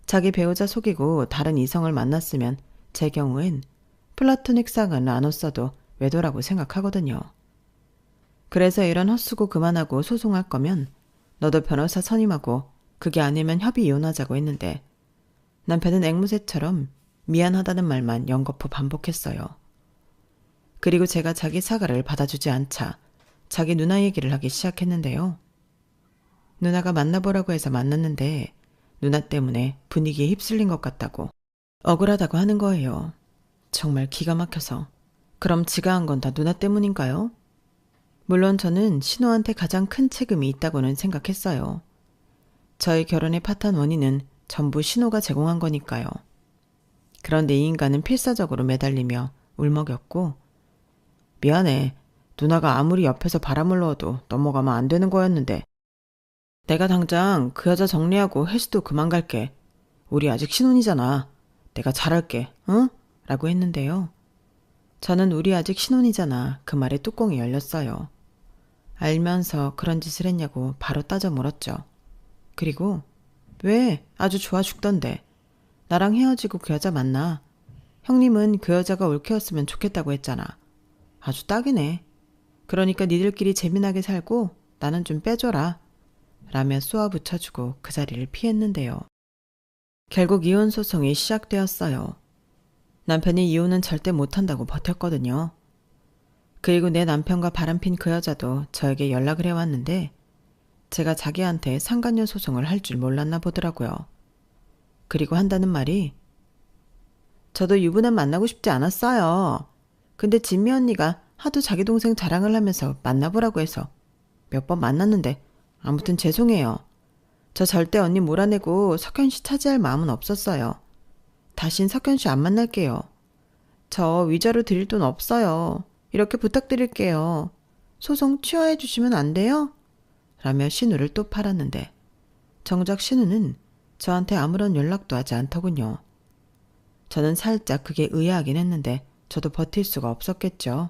A: 자기 배우자 속이고 다른 이성을 만났으면 제 경우엔 플라토닉 쌍을 나눴어도 외도라고 생각하거든요. 그래서 이런 헛수고 그만하고 소송할 거면 너도 변호사 선임하고 그게 아니면 협의 이혼하자고 했는데 남편은 앵무새처럼 미안하다는 말만 연거푸 반복했어요. 그리고 제가 자기 사과를 받아주지 않자 자기 누나 얘기를 하기 시작했는데요. 누나가 만나보라고 해서 만났는데 누나 때문에 분위기에 휩쓸린 것 같다고 억울하다고 하는 거예요. 정말 기가 막혀서. 그럼 지가 한 건 다 누나 때문인가요? 물론 저는 신우한테 가장 큰 책임이 있다고는 생각했어요. 저희 결혼의 파탄 원인은 전부 신우가 제공한 거니까요. 그런데 이 인간은 필사적으로 매달리며 울먹였고, 미안해. 누나가 아무리 옆에서 바람을 넣어도 넘어가면 안 되는 거였는데. 내가 당장 그 여자 정리하고 헬스도 그만 갈게. 우리 아직 신혼이잖아. 내가 잘할게. 응? 라고 했는데요. 저는 우리 아직 신혼이잖아. 그 말에 뚜껑이 열렸어요. 알면서 그런 짓을 했냐고 바로 따져 물었죠. 그리고 왜? 아주 좋아 죽던데. 나랑 헤어지고 그 여자 만나. 형님은 그 여자가 올케였으면 좋겠다고 했잖아. 아주 딱이네. 그러니까 니들끼리 재미나게 살고 나는 좀 빼줘라. 라며 쏘아 붙여주고 그 자리를 피했는데요. 결국 이혼 소송이 시작되었어요. 남편이 이혼은 절대 못한다고 버텼거든요. 그리고 내 남편과 바람핀 그 여자도 저에게 연락을 해왔는데 제가 자기한테 상간녀 소송을 할 줄 몰랐나 보더라고요. 그리고 한다는 말이 저도 유부남 만나고 싶지 않았어요. 근데 진미 언니가 하도 자기 동생 자랑을 하면서 만나보라고 해서 몇 번 만났는데 아무튼 죄송해요. 저 절대 언니 몰아내고 석현 씨 차지할 마음은 없었어요. 다신 석현 씨 안 만날게요. 저 위자료 드릴 돈 없어요. 이렇게 부탁드릴게요. 소송 취하해 주시면 안 돼요? 라며 신우를 또 팔았는데 정작 신우는 저한테 아무런 연락도 하지 않더군요. 저는 살짝 그게 의아하긴 했는데 저도 버틸 수가 없었겠죠.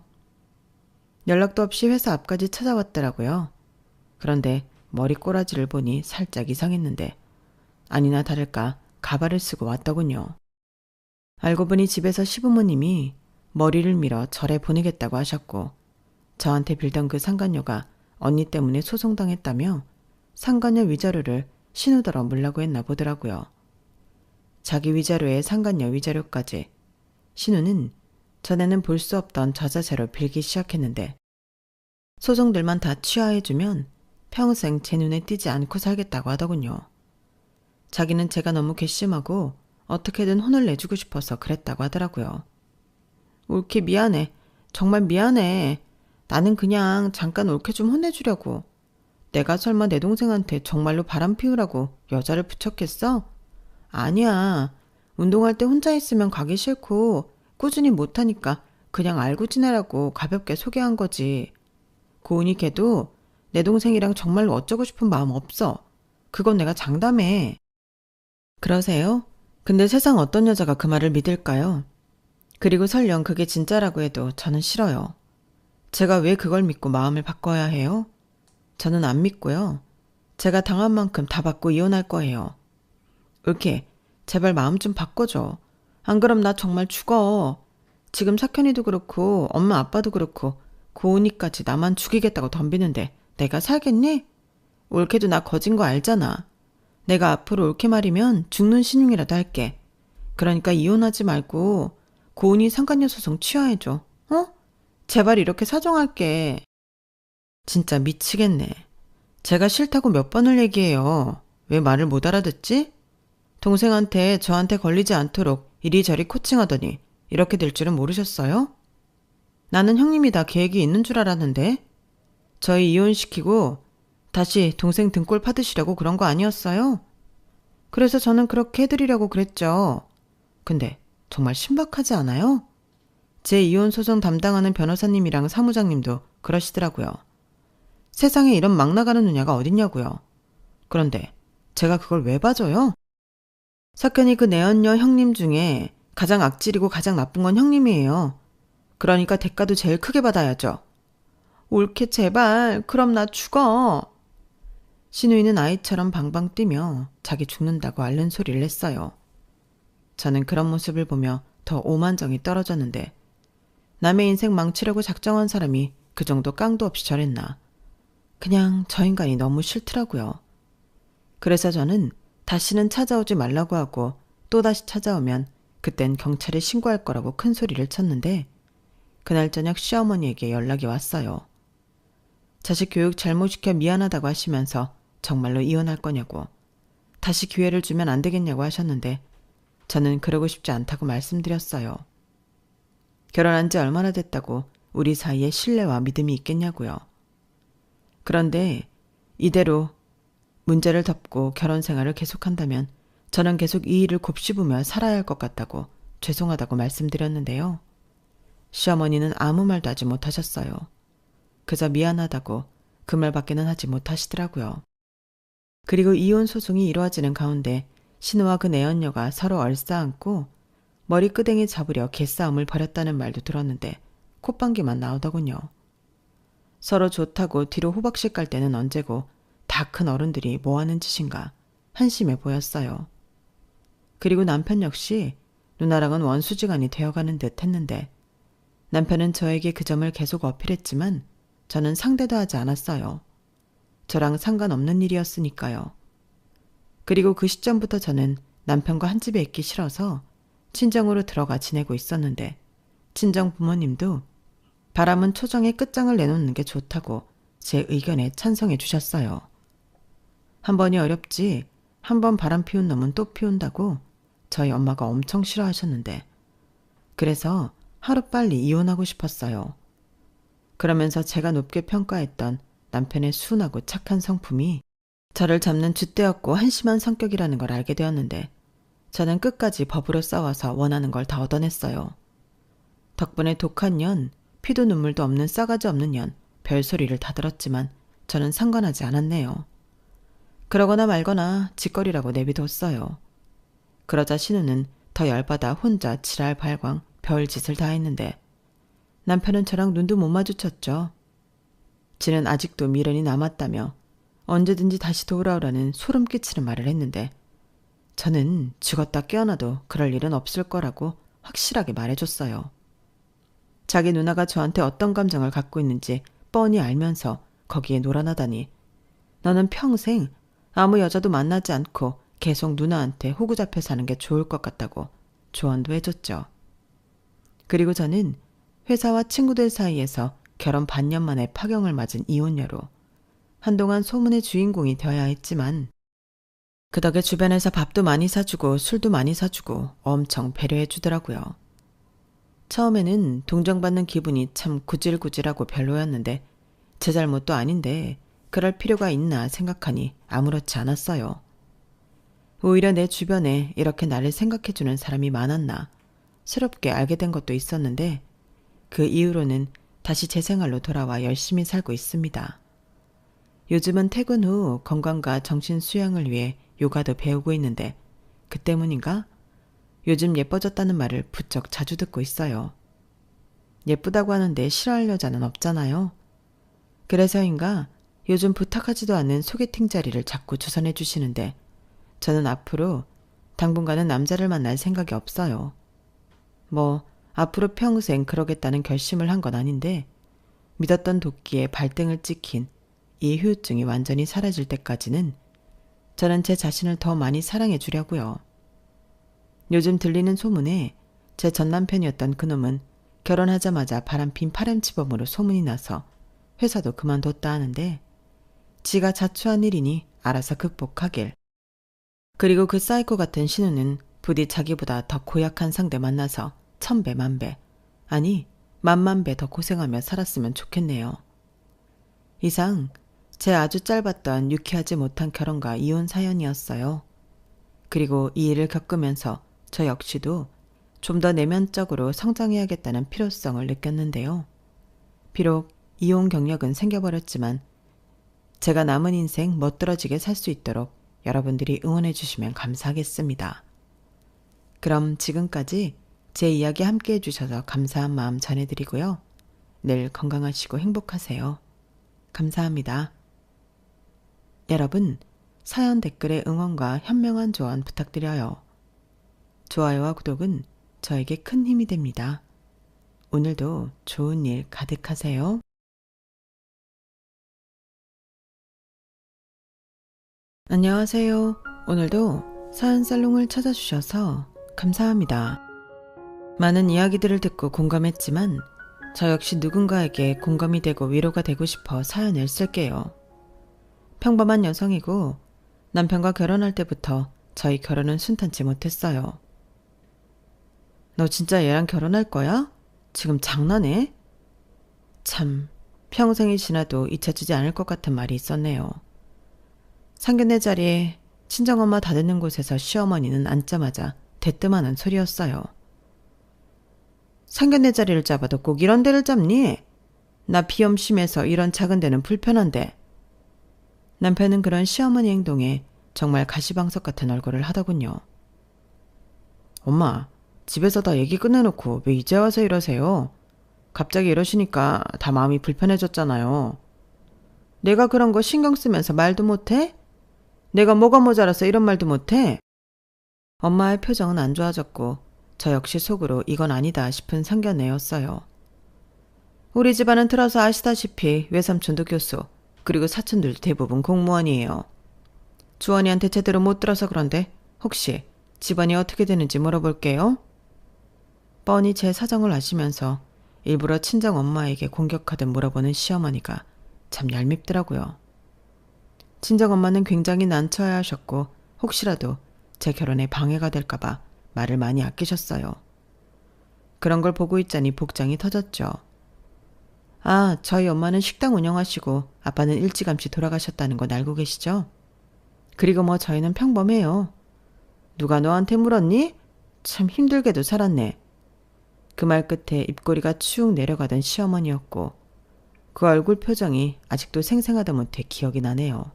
A: 연락도 없이 회사 앞까지 찾아왔더라고요. 그런데 머리 꼬라지를 보니 살짝 이상했는데 아니나 다를까 가발을 쓰고 왔더군요. 알고 보니 집에서 시부모님이 머리를 밀어 절에 보내겠다고 하셨고 저한테 빌던 그 상간녀가 언니 때문에 소송당했다며 상간녀 위자료를 신우더러 물라고 했나 보더라고요. 자기 위자료에 상간녀 위자료까지. 신우는 전에는 볼 수 없던 저자세로 빌기 시작했는데 소송들만 다 취하해주면 평생 제 눈에 띄지 않고 살겠다고 하더군요. 자기는 제가 너무 괘씸하고 어떻게든 혼을 내주고 싶어서 그랬다고 하더라고요. 옳게 미안해. 정말 미안해. 나는 그냥 잠깐 옳게 좀 혼내주려고. 내가 설마 내 동생한테 정말로 바람 피우라고 여자를 붙였겠어? 아니야. 운동할 때 혼자 있으면 가기 싫고 꾸준히 못하니까 그냥 알고 지내라고 가볍게 소개한 거지. 고은이 걔도 내 동생이랑 정말로 어쩌고 싶은 마음 없어. 그건 내가 장담해. 그러세요? 근데 세상 어떤 여자가 그 말을 믿을까요? 그리고 설령 그게 진짜라고 해도 저는 싫어요. 제가 왜 그걸 믿고 마음을 바꿔야 해요? 저는 안 믿고요. 제가 당한 만큼 다 받고 이혼할 거예요. 옳게 제발 마음 좀 바꿔줘. 안 그럼 나 정말 죽어. 지금 석현이도 그렇고 엄마 아빠도 그렇고 고은이까지 나만 죽이겠다고 덤비는데 내가 살겠니? 옳게도 나 거진 거 알잖아. 내가 앞으로 옳게 말이면 죽는 신용이라도 할게. 그러니까 이혼하지 말고 고은이 상간녀 소송 취하해줘. 어? 제발 이렇게 사정할게. 진짜 미치겠네. 제가 싫다고 몇 번을 얘기해요. 왜 말을 못 알아듣지? 동생한테 저한테 걸리지 않도록 이리저리 코칭하더니 이렇게 될 줄은 모르셨어요? 나는 형님이 다 계획이 있는 줄 알았는데 저희 이혼시키고 다시 동생 등골 파드시려고 그런 거 아니었어요? 그래서 저는 그렇게 해드리려고 그랬죠. 근데 정말 신박하지 않아요? 제 이혼 소송 담당하는 변호사님이랑 사무장님도 그러시더라고요. 세상에 이런 막 나가는 누냐가 어딨냐고요. 그런데 제가 그걸 왜 봐줘요? 석현이 그 내언녀 형님 중에 가장 악질이고 가장 나쁜 건 형님이에요. 그러니까 대가도 제일 크게 받아야죠. 옳게 제발 그럼 나 죽어. 신우이는 아이처럼 방방 뛰며 자기 죽는다고 앓는 소리를 했어요. 저는 그런 모습을 보며 더 오만정이 떨어졌는데 남의 인생 망치려고 작정한 사람이 그 정도 깡도 없이 저랬나. 그냥 저 인간이 너무 싫더라고요. 그래서 저는 다시는 찾아오지 말라고 하고 또다시 찾아오면 그땐 경찰에 신고할 거라고 큰 소리를 쳤는데 그날 저녁 시어머니에게 연락이 왔어요. 자식 교육 잘못 시켜 미안하다고 하시면서 정말로 이혼할 거냐고 다시 기회를 주면 안 되겠냐고 하셨는데 저는 그러고 싶지 않다고 말씀드렸어요. 결혼한 지 얼마나 됐다고 우리 사이에 신뢰와 믿음이 있겠냐고요. 그런데 이대로 문제를 덮고 결혼 생활을 계속한다면 저는 계속 이 일을 곱씹으며 살아야 할 것 같다고 죄송하다고 말씀드렸는데요. 시어머니는 아무 말도 하지 못하셨어요. 그저 미안하다고 그 말밖에는 하지 못하시더라고요. 그리고 이혼 소송이 이루어지는 가운데 신우와 그 내연녀가 서로 얼싸안고 머리끄댕이 잡으려 개싸움을 벌였다는 말도 들었는데 콧방귀만 나오더군요. 서로 좋다고 뒤로 호박씨 깔 때는 언제고 다 큰 어른들이 뭐하는 짓인가 한심해 보였어요. 그리고 남편 역시 누나랑은 원수지간이 되어가는 듯 했는데 남편은 저에게 그 점을 계속 어필했지만 저는 상대도 하지 않았어요. 저랑 상관없는 일이었으니까요. 그리고 그 시점부터 저는 남편과 한 집에 있기 싫어서 친정으로 들어가 지내고 있었는데 친정 부모님도 바람은 초정의 끝장을 내놓는 게 좋다고 제 의견에 찬성해 주셨어요. 한 번이 어렵지 한 번 바람 피운 놈은 또 피운다고 저희 엄마가 엄청 싫어하셨는데 그래서 하루빨리 이혼하고 싶었어요. 그러면서 제가 높게 평가했던 남편의 순하고 착한 성품이 저를 잡는 줏대였고 한심한 성격이라는 걸 알게 되었는데 저는 끝까지 법으로 싸워서 원하는 걸 다 얻어냈어요. 덕분에 독한 년, 피도 눈물도 없는 싸가지 없는 년, 별소리를 다 들었지만 저는 상관하지 않았네요. 그러거나 말거나 짓거리라고 내비뒀어요. 그러자 신우는 더 열받아 혼자 지랄 발광 별짓을 다 했는데 남편은 저랑 눈도 못 마주쳤죠. 지는 아직도 미련이 남았다며 언제든지 다시 돌아오라는 소름 끼치는 말을 했는데 저는 죽었다 깨어나도 그럴 일은 없을 거라고 확실하게 말해줬어요. 자기 누나가 저한테 어떤 감정을 갖고 있는지 뻔히 알면서 거기에 놀아나다니 너는 평생 아무 여자도 만나지 않고 계속 누나한테 호구 잡혀 사는 게 좋을 것 같다고 조언도 해줬죠. 그리고 저는 회사와 친구들 사이에서 결혼 반년 만에 파경을 맞은 이혼녀로 한동안 소문의 주인공이 되어야 했지만 그 덕에 주변에서 밥도 많이 사주고 술도 많이 사주고 엄청 배려해 주더라고요. 처음에는 동정받는 기분이 참 구질구질하고 별로였는데 제 잘못도 아닌데 그럴 필요가 있나 생각하니 아무렇지 않았어요. 오히려 내 주변에 이렇게 나를 생각해주는 사람이 많았나 새롭게 알게 된 것도 있었는데 그 이후로는 다시 제 생활로 돌아와 열심히 살고 있습니다. 요즘은 퇴근 후 건강과 정신 수양을 위해 요가도 배우고 있는데 그 때문인가? 요즘 예뻐졌다는 말을 부쩍 자주 듣고 있어요. 예쁘다고 하는데 싫어할 여자는 없잖아요. 그래서인가 요즘 부탁하지도 않는 소개팅 자리를 자꾸 주선해 주시는데 저는 앞으로 당분간은 남자를 만날 생각이 없어요. 뭐 앞으로 평생 그러겠다는 결심을 한 건 아닌데 믿었던 도끼에 발등을 찍힌 이 후유증이 완전히 사라질 때까지는 저는 제 자신을 더 많이 사랑해 주려고요. 요즘 들리는 소문에 제 전남편이었던 그놈은 결혼하자마자 바람핀 파렴치범으로 소문이 나서 회사도 그만뒀다 하는데 지가 자초한 일이니 알아서 극복하길. 그리고 그 사이코 같은 신우는 부디 자기보다 더 고약한 상대 만나서 천배 만배 아니 만만배 더 고생하며 살았으면 좋겠네요. 이상 제 아주 짧았던 유쾌하지 못한 결혼과 이혼 사연이었어요. 그리고 이 일을 겪으면서 저 역시도 좀 더 내면적으로 성장해야겠다는 필요성을 느꼈는데요. 비록 이혼 경력은 생겨버렸지만 제가 남은 인생 멋들어지게 살 수 있도록 여러분들이 응원해 주시면 감사하겠습니다. 그럼 지금까지 제 이야기 함께 해주셔서 감사한 마음 전해드리고요. 늘 건강하시고 행복하세요. 감사합니다. 여러분, 사연 댓글에 응원과 현명한 조언 부탁드려요. 좋아요와 구독은 저에게 큰 힘이 됩니다. 오늘도 좋은 일 가득하세요. 안녕하세요. 오늘도 사연 살롱을 찾아주셔서 감사합니다. 많은 이야기들을 듣고 공감했지만 저 역시 누군가에게 공감이 되고 위로가 되고 싶어 사연을 쓸게요. 평범한 여성이고 남편과 결혼할 때부터 저희 결혼은 순탄치 못했어요. 너 진짜 얘랑 결혼할 거야? 지금 장난해? 참, 평생이 지나도 잊혀지지 않을 것 같은 말이 있었네요. 상견례 자리에 친정엄마 다듬는 곳에서 시어머니는 앉자마자 대뜸하는 소리였어요. 상견례 자리를 잡아도 꼭 이런 데를 잡니? 나 비염 심해서 이런 작은 데는 불편한데. 남편은 그런 시어머니 행동에 정말 가시방석 같은 얼굴을 하더군요. 엄마, 집에서 다 얘기 끝내놓고 왜 이제 와서 이러세요? 갑자기 이러시니까 다 마음이 불편해졌잖아요. 내가 그런 거 신경 쓰면서 말도 못해? 내가 뭐가 모자라서 이런 말도 못해? 엄마의 표정은 안 좋아졌고 저 역시 속으로 이건 아니다 싶은 상견례였어요. 우리 집안은 들어서 아시다시피 외삼촌도 교수, 그리고 사촌들도 대부분 공무원이에요. 주원이한테 제대로 못 들어서 그런데 혹시 집안이 어떻게 되는지 물어볼게요. 뻔히 제 사정을 아시면서 일부러 친정엄마에게 공격하듯 물어보는 시어머니가 참 얄밉더라고요. 친정엄마는 굉장히 난처해하셨고 혹시라도 제 결혼에 방해가 될까봐 말을 많이 아끼셨어요. 그런 걸 보고 있자니 복장이 터졌죠. 아, 저희 엄마는 식당 운영하시고 아빠는 일찌감치 돌아가셨다는 건 알고 계시죠? 그리고 뭐 저희는 평범해요. 누가 너한테 물었니? 참 힘들게도 살았네. 그 말 끝에 입꼬리가 축 내려가던 시어머니였고 그 얼굴 표정이 아직도 생생하다 못해 기억이 나네요.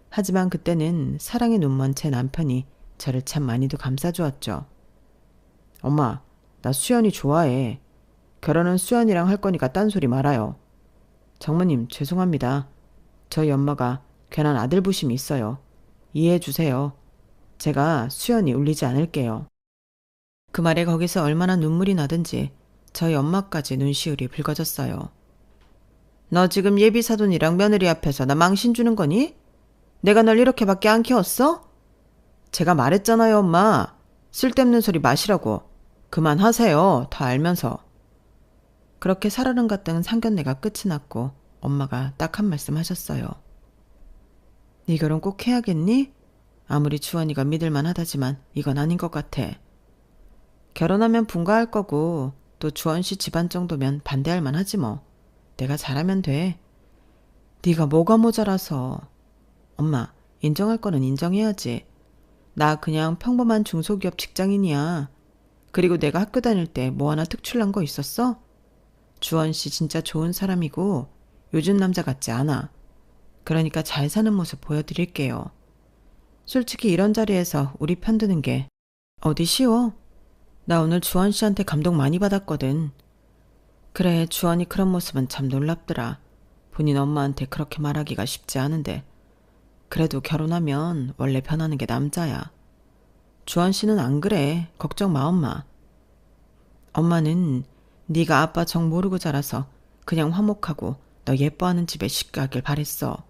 A: 하지만 그때는 사랑에 눈먼 제 남편이 저를 참 많이도 감싸주었죠. 엄마, 나 수연이 좋아해. 결혼은 수연이랑 할 거니까 딴소리 말아요. 장모님 죄송합니다. 저희 엄마가 괜한 아들 부심이 있어요. 이해해 주세요. 제가 수연이 울리지 않을게요. 그 말에 거기서 얼마나 눈물이 나든지 저희 엄마까지 눈시울이 붉어졌어요. 너 지금 예비사돈이랑 며느리 앞에서 나 망신 주는 거니? 내가 널 이렇게밖에 안 키웠어? 제가 말했잖아요, 엄마. 쓸데없는 소리 마시라고. 그만하세요. 다 알면서. 그렇게 살얼음 같던 상견례가 끝이 났고 엄마가 딱 한 말씀 하셨어요. 네 결혼 꼭 해야겠니? 아무리 주원이가 믿을만 하다지만 이건 아닌 것 같아. 결혼하면 분가할 거고 또 주원 씨 집안 정도면 반대할 만하지 뭐. 내가 잘하면 돼. 네가 뭐가 모자라서. 엄마, 인정할 거는 인정해야지. 나 그냥 평범한 중소기업 직장인이야. 그리고 내가 학교 다닐 때 뭐 하나 특출난 거 있었어? 주원 씨 진짜 좋은 사람이고 요즘 남자 같지 않아. 그러니까 잘 사는 모습 보여드릴게요. 솔직히 이런 자리에서 우리 편드는 게 어디 쉬워? 나 오늘 주원 씨한테 감동 많이 받았거든. 그래, 주원이 그런 모습은 참 놀랍더라. 본인 엄마한테 그렇게 말하기가 쉽지 않은데. 그래도 결혼하면 원래 변하는 게 남자야. 주원 씨는 안 그래. 걱정 마, 엄마. 엄마는 네가 아빠 정 모르고 자라서 그냥 화목하고 너 예뻐하는 집에 쉽게 하길 바랬어.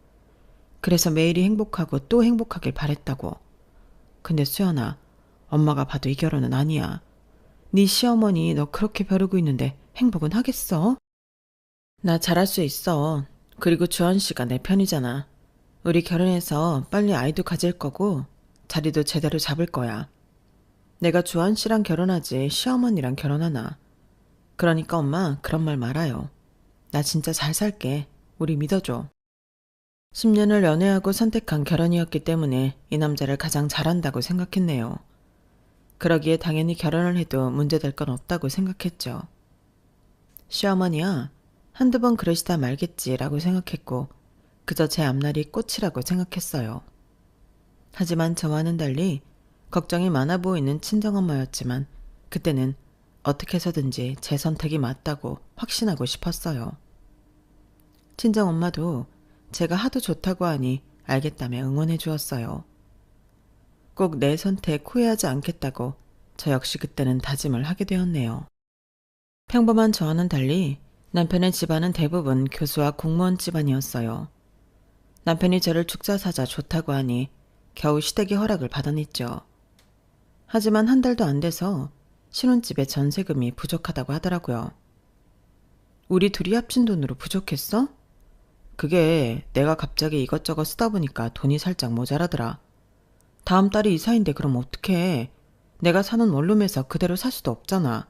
A: 그래서 매일이 행복하고 또 행복하길 바랬다고. 근데 수연아, 엄마가 봐도 이 결혼은 아니야. 네 시어머니 너 그렇게 벼르고 있는데 행복은 하겠어? 나 잘할 수 있어. 그리고 주원 씨가 내 편이잖아. 우리 결혼해서 빨리 아이도 가질 거고 자리도 제대로 잡을 거야. 내가 주원 씨랑 결혼하지 시어머니랑 결혼하나. 그러니까 엄마 그런 말 말아요. 나 진짜 잘 살게. 우리 믿어줘. 10년을 연애하고 선택한 결혼이었기 때문에 이 남자를 가장 잘한다고 생각했네요. 그러기에 당연히 결혼을 해도 문제될 건 없다고 생각했죠. 시어머니야, 한두 번 그러시다 말겠지라고 생각했고 그저 제 앞날이 꽃이라고 생각했어요. 하지만 저와는 달리 걱정이 많아 보이는 친정엄마였지만 그때는 어떻게 해서든지 제 선택이 맞다고 확신하고 싶었어요. 친정엄마도 제가 하도 좋다고 하니 알겠다며 응원해 주었어요. 꼭 내 선택 후회하지 않겠다고 저 역시 그때는 다짐을 하게 되었네요. 평범한 저와는 달리 남편의 집안은 대부분 교수와 공무원 집안이었어요. 남편이 저를 죽자사자 좋다고 하니 겨우 시댁의 허락을 받아냈죠. 하지만 한 달도 안 돼서 신혼집에 전세금이 부족하다고 하더라고요. 우리 둘이 합친 돈으로 부족했어? 그게 내가 갑자기 이것저것 쓰다 보니까 돈이 살짝 모자라더라. 다음 달이 이사인데 그럼 어떡해. 내가 사는 원룸에서 그대로 살 수도 없잖아.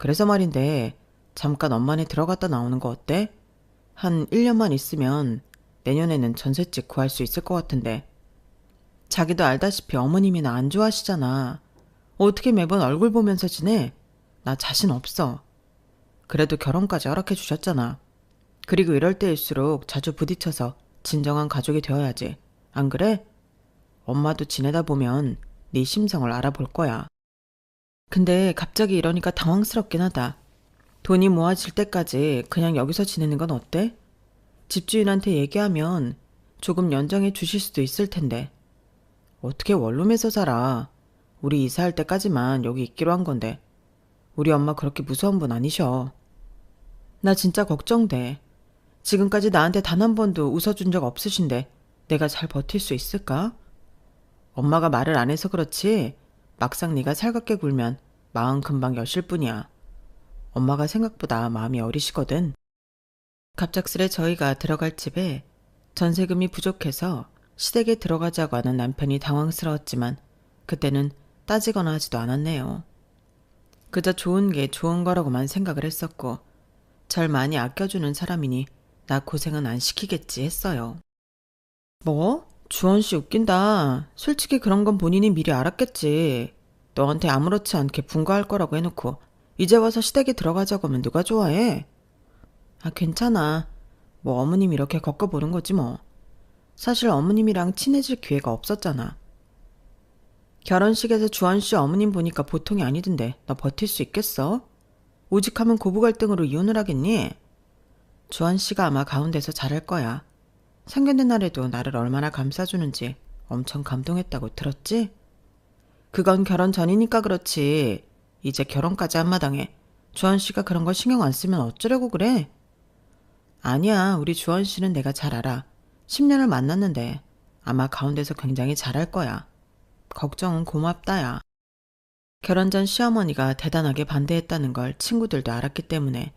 A: 그래서 말인데 잠깐 엄마네 들어갔다 나오는 거 어때? 한 1년만 있으면 내년에는 전셋집 구할 수 있을 것 같은데. 자기도 알다시피 어머님이나 안 좋아하시잖아. 어떻게 매번 얼굴 보면서 지내? 나 자신 없어. 그래도 결혼까지 허락해 주셨잖아. 그리고 이럴 때일수록 자주 부딪혀서 진정한 가족이 되어야지. 안 그래? 엄마도 지내다 보면 네 심성을 알아볼 거야. 근데 갑자기 이러니까 당황스럽긴 하다. 돈이 모아질 때까지 그냥 여기서 지내는 건 어때? 집주인한테 얘기하면 조금 연장해 주실 수도 있을 텐데. 어떻게 원룸에서 살아? 우리 이사할 때까지만 여기 있기로 한 건데. 우리 엄마 그렇게 무서운 분 아니셔. 나 진짜 걱정돼. 지금까지 나한테 단 한 번도 웃어준 적 없으신데 내가 잘 버틸 수 있을까? 엄마가 말을 안 해서 그렇지 막상 네가 살갑게 굴면 마음 금방 여실 뿐이야. 엄마가 생각보다 마음이 어리시거든. 갑작스레 저희가 들어갈 집에 전세금이 부족해서 시댁에 들어가자고 하는 남편이 당황스러웠지만 그때는 따지거나 하지도 않았네요. 그저 좋은 게 좋은 거라고만 생각을 했었고 절 많이 아껴주는 사람이니 나 고생은 안 시키겠지 했어요. 뭐? 주원씨 웃긴다. 솔직히 그런 건 본인이 미리 알았겠지. 너한테 아무렇지 않게 분가할 거라고 해놓고 이제 와서 시댁에 들어가자고 하면 누가 좋아해? 아, 괜찮아. 뭐 어머님 이렇게 겪어보는 거지 뭐. 사실 어머님이랑 친해질 기회가 없었잖아. 결혼식에서 주원씨 어머님 보니까 보통이 아니던데 너 버틸 수 있겠어? 오직하면 고부 갈등으로 이혼을 하겠니? 주원씨가 아마 가운데서 잘할 거야. 상견례 날에도 나를 얼마나 감싸주는지 엄청 감동했다고 들었지? 그건 결혼 전이니까 그렇지. 이제 결혼까지 한 마당에 주원씨가 그런 거 신경 안 쓰면 어쩌려고 그래? 아니야, 우리 주원씨는 내가 잘 알아. 10년을 만났는데 아마 가운데서 굉장히 잘할 거야. 걱정은 고맙다야. 결혼 전 시어머니가 대단하게 반대했다는 걸 친구들도 알았기 때문에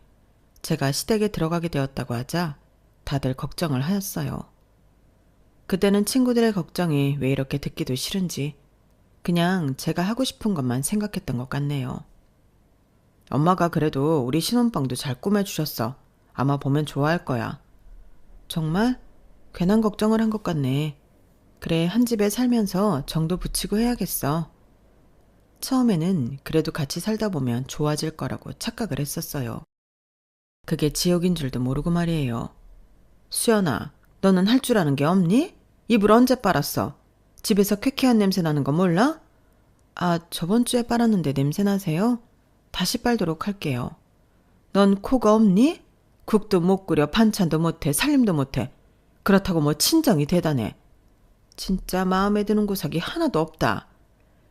A: 제가 시댁에 들어가게 되었다고 하자 다들 걱정을 하였어요. 그때는 친구들의 걱정이 왜 이렇게 듣기도 싫은지 그냥 제가 하고 싶은 것만 생각했던 것 같네요. 엄마가 그래도 우리 신혼방도 잘 꾸며주셨어. 아마 보면 좋아할 거야. 정말? 괜한 걱정을 한 것 같네. 그래, 한 집에 살면서 정도 붙이고 해야겠어. 처음에는 그래도 같이 살다 보면 좋아질 거라고 착각을 했었어요. 그게 지옥인 줄도 모르고 말이에요. 수연아, 너는 할 줄 아는 게 없니? 이불 언제 빨았어? 집에서 쾌쾌한 냄새 나는 거 몰라? 아, 저번 주에 빨았는데 냄새 나세요? 다시 빨도록 할게요. 넌 코가 없니? 국도 못 끓여, 반찬도 못해, 살림도 못해. 그렇다고 뭐 친정이 대단해. 진짜 마음에 드는 구석이 하나도 없다.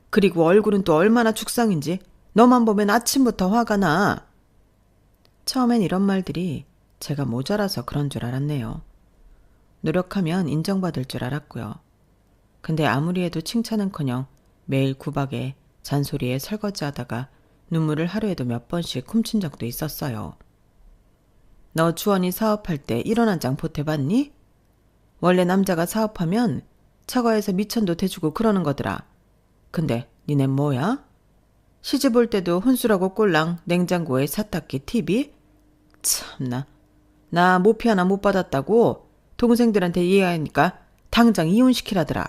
A: 그리고 얼굴은 또 얼마나 죽상인지 너만 보면 아침부터 화가 나. 처음엔 이런 말들이 제가 모자라서 그런 줄 알았네요. 노력하면 인정받을 줄 알았고요. 근데 아무리 해도 칭찬은커녕 매일 구박에 잔소리에 설거지하다가 눈물을 하루에도 몇 번씩 훔친 적도 있었어요. 너 주원이 사업할 때 1원 한 장 보태봤니? 원래 남자가 사업하면 처가에서 미천도 대주고 그러는 거더라. 근데 니네 뭐야? 시집 올 때도 혼수라고 꼴랑 냉장고에 세탁기, TV? 참나. 나 모피 하나 못 받았다고 동생들한테 이해하니까 당장 이혼시키라더라.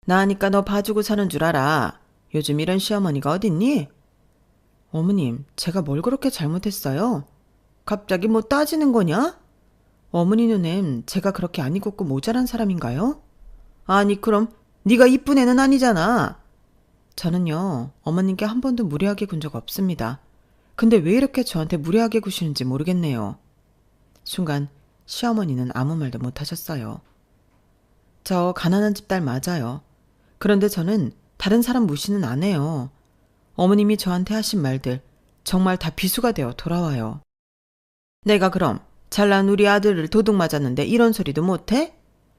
A: 나니까 너 봐주고 사는 줄 알아. 요즘 이런 시어머니가 어딨니? 어머님, 제가 뭘 그렇게 잘못했어요? 갑자기 뭐 따지는 거냐? 어머니 눈엔 제가 그렇게 안 익었고 모자란 사람인가요? 아니 그럼 네가 이쁜 애는 아니잖아. 저는요, 어머님께 한 번도 무례하게 군 적 없습니다. 근데 왜 이렇게 저한테 무례하게 구시는지 모르겠네요. 순간 시어머니는 아무 말도 못하셨어요. 저 가난한 집 딸 맞아요. 그런데 저는 다른 사람 무시는 안 해요. 어머님이 저한테 하신 말들 정말 다 비수가 되어 돌아와요. 내가 그럼 잘난 우리 아들을 도둑 맞았는데 이런 소리도 못해?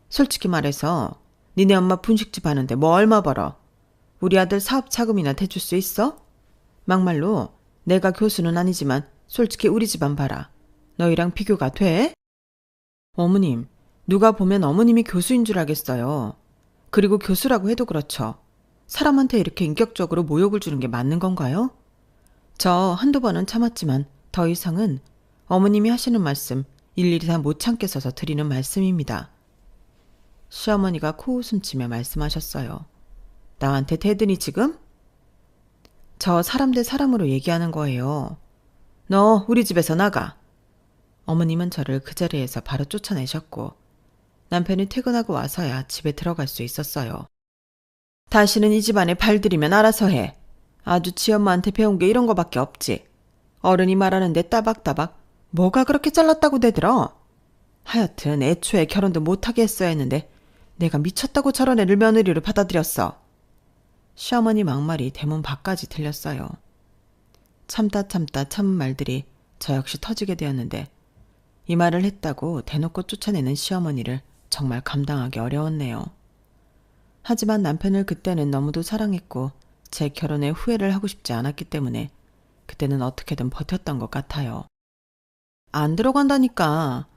A: 솔직히 말해서 니네 엄마 분식집 하는데 뭐 얼마 벌어? 우리 아들 사업 자금이나 대줄 수 있어? 막말로 내가 교수는 아니지만 솔직히 우리 집안 봐라. 너희랑 비교가 돼? 어머님, 누가 보면 어머님이 교수인 줄 알겠어요. 그리고 교수라고 해도 그렇죠. 사람한테 이렇게 인격적으로 모욕을 주는 게 맞는 건가요? 저 한두 번은 참았지만 더 이상은 어머님이 하시는 말씀 일일이 다 못 참겠어서 드리는 말씀입니다. 시어머니가 코웃음치며 말씀하셨어요. 나한테 대드니 지금? 저 사람 대 사람으로 얘기하는 거예요. 너 우리 집에서 나가. 어머님은 저를 그 자리에서 바로 쫓아내셨고 남편이 퇴근하고 와서야 집에 들어갈 수 있었어요. 다시는 이 집안에 발들이면 알아서 해. 아주 지엄마한테 배운 게 이런 거밖에 없지. 어른이 말하는데 따박따박 뭐가 그렇게 잘났다고 대들어? 하여튼 애초에 결혼도 못하게 했어야 했는데 내가 미쳤다고 저런 애를 며느리로 받아들였어. 시어머니 막말이 대문 밖까지 들렸어요. 참다 참은 말들이 저 역시 터지게 되었는데 이 말을 했다고 대놓고 쫓아내는 시어머니를 정말 감당하기 어려웠네요. 하지만 남편을 그때는 너무도 사랑했고 제 결혼에 후회를 하고 싶지 않았기 때문에 그때는 어떻게든 버텼던 것 같아요. 안 들어간다니까.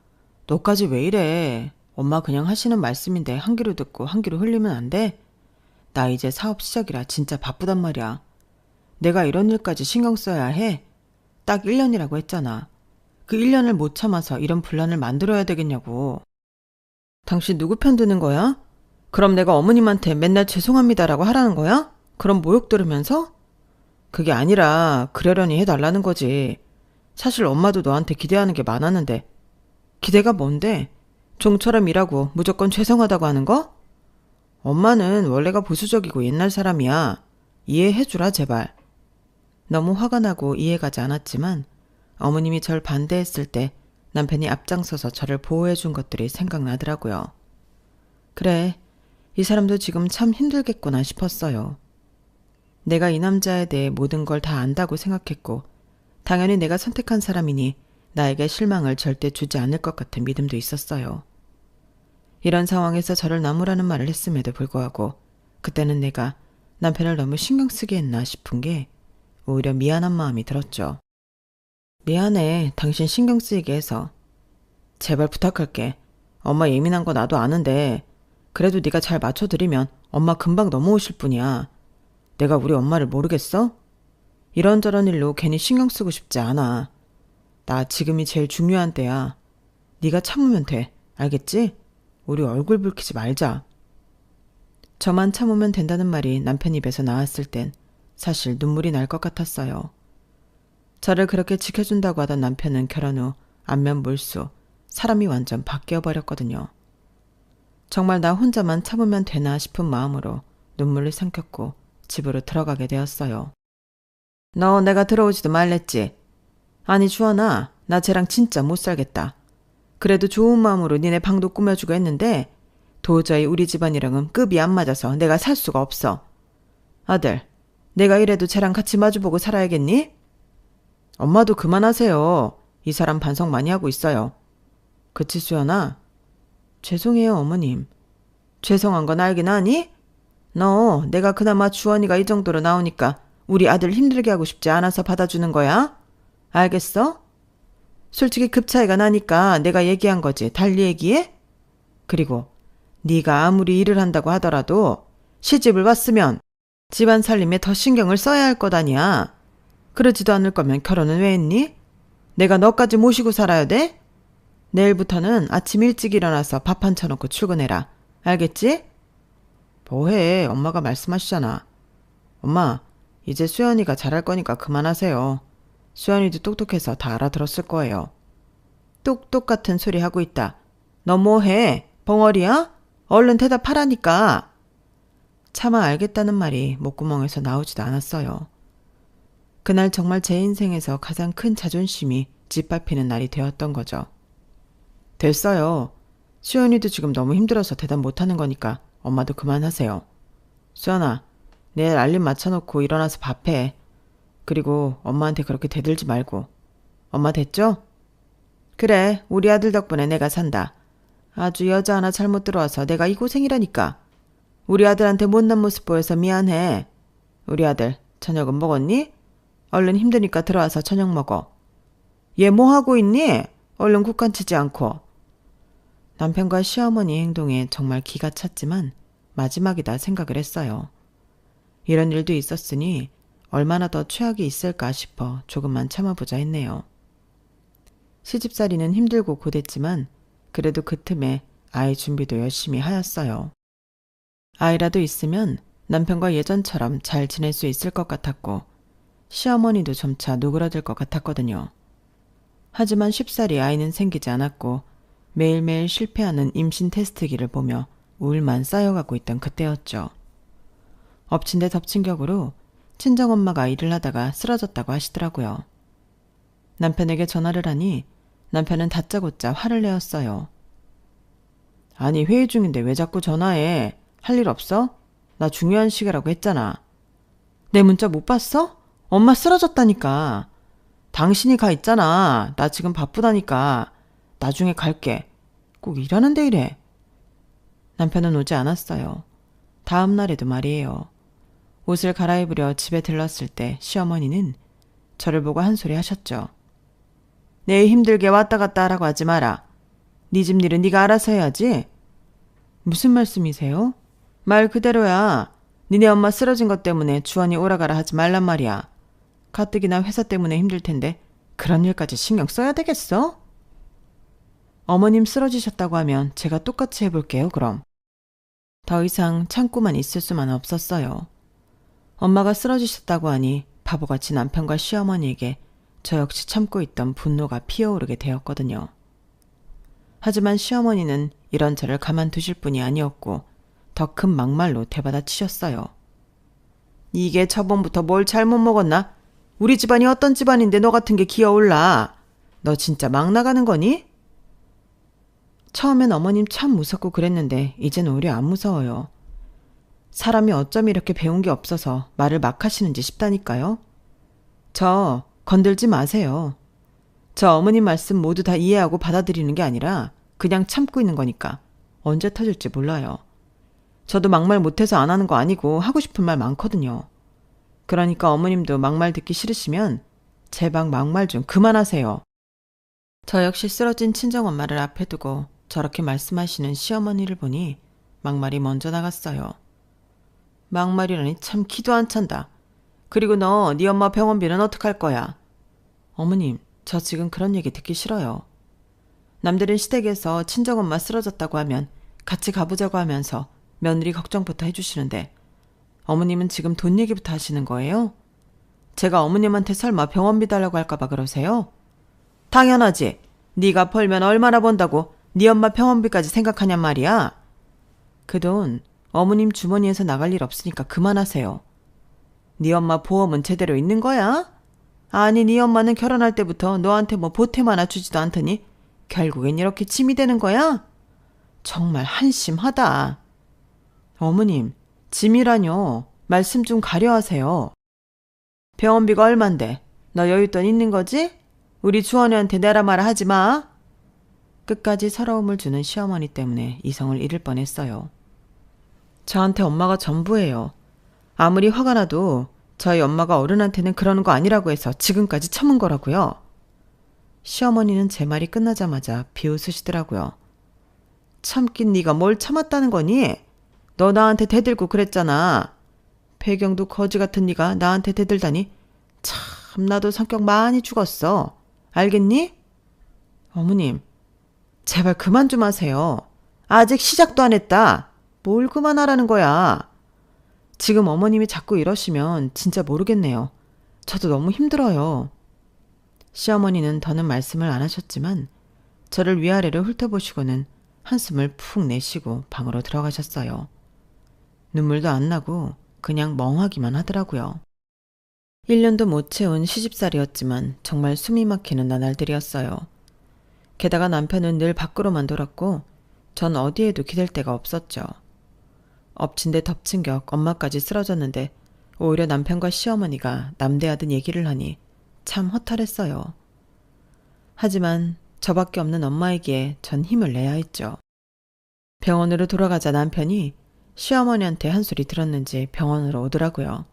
A: 너까지 왜 이래. 엄마 그냥 하시는 말씀인데 한 귀로 듣고 한 귀로 흘리면 안 돼? 나 이제 사업 시작이라 진짜 바쁘단 말이야. 내가 이런 일까지 신경 써야 해? 딱 1년이라고 했잖아. 그 1년을 못 참아서 이런 분란을 만들어야 되겠냐고. 당신 누구 편 드는 거야? 그럼 내가 어머님한테 맨날 죄송합니다라고 하라는 거야? 그럼 모욕 들으면서? 그게 아니라 그러려니 해달라는 거지. 사실 엄마도 너한테 기대하는 게 많았는데. 기대가 뭔데? 종처럼 일하고 무조건 죄송하다고 하는 거? 엄마는 원래가 보수적이고 옛날 사람이야. 이해해주라 제발. 너무 화가 나고 이해가지 않았지만 어머님이 절 반대했을 때 남편이 앞장서서 저를 보호해준 것들이 생각나더라고요. 그래, 이 사람도 지금 참 힘들겠구나 싶었어요. 내가 이 남자에 대해 모든 걸 다 안다고 생각했고 당연히 내가 선택한 사람이니 나에게 실망을 절대 주지 않을 것 같은 믿음도 있었어요. 이런 상황에서 저를 나무라는 말을 했음에도 불구하고 그때는 내가 남편을 너무 신경 쓰게 했나 싶은 게 오히려 미안한 마음이 들었죠. 미안해, 당신 신경 쓰이게 해서. 제발 부탁할게. 엄마 예민한 거 나도 아는데 그래도 네가 잘 맞춰드리면 엄마 금방 넘어오실 뿐이야. 내가 우리 엄마를 모르겠어? 이런저런 일로 괜히 신경 쓰고 싶지 않아. 나 지금이 제일 중요한 때야. 네가 참으면 돼. 알겠지? 우리 얼굴 붉히지 말자. 저만 참으면 된다는 말이 남편 입에서 나왔을 땐 사실 눈물이 날 것 같았어요. 저를 그렇게 지켜준다고 하던 남편은 결혼 후 안면 물수, 사람이 완전 바뀌어버렸거든요. 정말 나 혼자만 참으면 되나 싶은 마음으로 눈물을 삼켰고 집으로 들어가게 되었어요. 너 내가 들어오지도 말랬지? 아니 주원아, 나 쟤랑 진짜 못 살겠다. 그래도 좋은 마음으로 니네 방도 꾸며주고 했는데 도저히 우리 집안이랑은 급이 안 맞아서 내가 살 수가 없어. 아들, 내가 이래도 쟤랑 같이 마주보고 살아야겠니? 엄마도 그만하세요. 이 사람 반성 많이 하고 있어요. 그치 수연아? 죄송해요 어머님. 죄송한 건 알긴 하니? 너 내가 그나마 주원이가 이 정도로 나오니까 우리 아들 힘들게 하고 싶지 않아서 받아주는 거야? 알겠어? 솔직히 급 차이가 나니까 내가 얘기한 거지. 달리 얘기해? 그리고 네가 아무리 일을 한다고 하더라도 시집을 왔으면 집안 살림에 더 신경을 써야 할 것 아니야. 그러지도 않을 거면 결혼은 왜 했니? 내가 너까지 모시고 살아야 돼? 내일부터는 아침 일찍 일어나서 밥 한 차놓고 출근해라. 알겠지? 뭐해, 엄마가 말씀하시잖아. 엄마, 이제 수연이가 잘할 거니까 그만하세요. 수연이도 똑똑해서 다 알아들었을 거예요. 똑똑 같은 소리 하고 있다. 너 뭐해? 벙어리야? 얼른 대답하라니까. 차마 알겠다는 말이 목구멍에서 나오지도 않았어요. 그날 정말 제 인생에서 가장 큰 자존심이 짓밟히는 날이 되었던 거죠. 됐어요. 수연이도 지금 너무 힘들어서 대답 못하는 거니까 엄마도 그만하세요. 수연아, 내일 알림 맞춰놓고 일어나서 밥해. 그리고 엄마한테 그렇게 대들지 말고. 엄마 됐죠? 그래, 우리 아들 덕분에 내가 산다. 아주 여자 하나 잘못 들어와서 내가 이 고생이라니까. 우리 아들한테 못난 모습 보여서 미안해. 우리 아들 저녁은 먹었니? 얼른 힘드니까 들어와서 저녁 먹어. 얘 뭐 하고 있니? 얼른 국간 치지 않고. 남편과 시어머니 행동에 정말 기가 찼지만 마지막이다 생각을 했어요. 이런 일도 있었으니 얼마나 더 최악이 있을까 싶어 조금만 참아보자 했네요. 시집살이는 힘들고 고됐지만 그래도 그 틈에 아이 준비도 열심히 하였어요. 아이라도 있으면 남편과 예전처럼 잘 지낼 수 있을 것 같았고 시어머니도 점차 누그러들 것 같았거든요. 하지만 쉽사리 아이는 생기지 않았고 매일매일 실패하는 임신 테스트기를 보며 우울만 쌓여가고 있던 그때였죠. 엎친 데 덮친 격으로 친정엄마가 일을 하다가 쓰러졌다고 하시더라고요. 남편에게 전화를 하니 남편은 다짜고짜 화를 내었어요. 아니 회의 중인데 왜 자꾸 전화해? 할 일 없어? 나 중요한 시기라고 했잖아. 내 문자 못 봤어? 엄마 쓰러졌다니까. 당신이 가 있잖아. 나 지금 바쁘다니까. 나중에 갈게. 꼭 일하는데 이래. 남편은 오지 않았어요. 다음 날에도 말이에요. 옷을 갈아입으려 집에 들렀을 때 시어머니는 저를 보고 한 소리 하셨죠. 내 힘들게 왔다 갔다 하라고 하지 마라. 네 집 일은 네가 알아서 해야지. 무슨 말씀이세요? 말 그대로야. 니네 엄마 쓰러진 것 때문에 주원이 오라가라 하지 말란 말이야. 가뜩이나 회사 때문에 힘들 텐데 그런 일까지 신경 써야 되겠어? 어머님 쓰러지셨다고 하면 제가 똑같이 해볼게요, 그럼. 더 이상 참고만 있을 수만 없었어요. 엄마가 쓰러지셨다고 하니 바보같이 남편과 시어머니에게 저 역시 참고 있던 분노가 피어오르게 되었거든요. 하지만 시어머니는 이런 저를 가만두실 분이 아니었고 더 큰 막말로 되받아치셨어요. 이게 저번부터 뭘 잘못 먹었나? 우리 집안이 어떤 집안인데 너 같은 게 기어올라. 너 진짜 막 나가는 거니? 처음엔 어머님 참 무섭고 그랬는데 이젠 오히려 안 무서워요. 사람이 어쩜 이렇게 배운 게 없어서 말을 막 하시는지 싶다니까요. 저 건들지 마세요. 저 어머님 말씀 모두 다 이해하고 받아들이는 게 아니라 그냥 참고 있는 거니까 언제 터질지 몰라요. 저도 막말 못해서 안 하는 거 아니고 하고 싶은 말 많거든요. 그러니까 어머님도 막말 듣기 싫으시면 제발 막말 좀 그만하세요. 저 역시 쓰러진 친정엄마를 앞에 두고 저렇게 말씀하시는 시어머니를 보니 막말이 먼저 나갔어요. 막말이라니 참 기도 안 찬다. 그리고 너 네 엄마 병원비는 어떡할 거야? 어머님, 저 지금 그런 얘기 듣기 싫어요. 남들은 시댁에서 친정엄마 쓰러졌다고 하면 같이 가보자고 하면서 며느리 걱정부터 해주시는데 어머님은 지금 돈 얘기부터 하시는 거예요? 제가 어머님한테 설마 병원비 달라고 할까봐 그러세요? 당연하지. 네가 벌면 얼마나 번다고 네 엄마 병원비까지 생각하냔 말이야. 그 돈 어머님 주머니에서 나갈 일 없으니까 그만하세요. 네 엄마 보험은 제대로 있는 거야? 아니 네 엄마는 결혼할 때부터 너한테 뭐 보탬 하나 주지도 않더니 결국엔 이렇게 짐이 되는 거야? 정말 한심하다. 어머님, 짐이라뇨. 말씀 좀 가려하세요. 병원비가 얼만데? 너 여윳돈 있는 거지? 우리 주원이한테 내라 마라 하지 마. 끝까지 서러움을 주는 시어머니 때문에 이성을 잃을 뻔했어요. 저한테 엄마가 전부예요. 아무리 화가 나도 저희 엄마가 어른한테는 그러는 거 아니라고 해서 지금까지 참은 거라고요. 시어머니는 제 말이 끝나자마자 비웃으시더라고요. 참긴 네가 뭘 참았다는 거니? 너 나한테 대들고 그랬잖아. 배경도 거지 같은 네가 나한테 대들다니 참 나도 성격 많이 죽었어. 알겠니? 어머님, 제발 그만 좀 하세요. 아직 시작도 안 했다. 뭘 그만하라는 거야. 지금 어머님이 자꾸 이러시면 진짜 모르겠네요. 저도 너무 힘들어요. 시어머니는 더는 말씀을 안 하셨지만 저를 위아래로 훑어보시고는 한숨을 푹 내쉬고 방으로 들어가셨어요. 눈물도 안 나고 그냥 멍하기만 하더라고요. 1년도 못 채운 시집살이었지만 정말 숨이 막히는 나날들이었어요. 게다가 남편은 늘 밖으로만 돌았고 전 어디에도 기댈 데가 없었죠. 엎친 데 덮친 격 엄마까지 쓰러졌는데 오히려 남편과 시어머니가 남대하듯 얘기를 하니 참 허탈했어요. 하지만 저밖에 없는 엄마이기에 전 힘을 내야 했죠. 병원으로 돌아가자 남편이 시어머니한테 한 소리 들었는지 병원으로 오더라고요.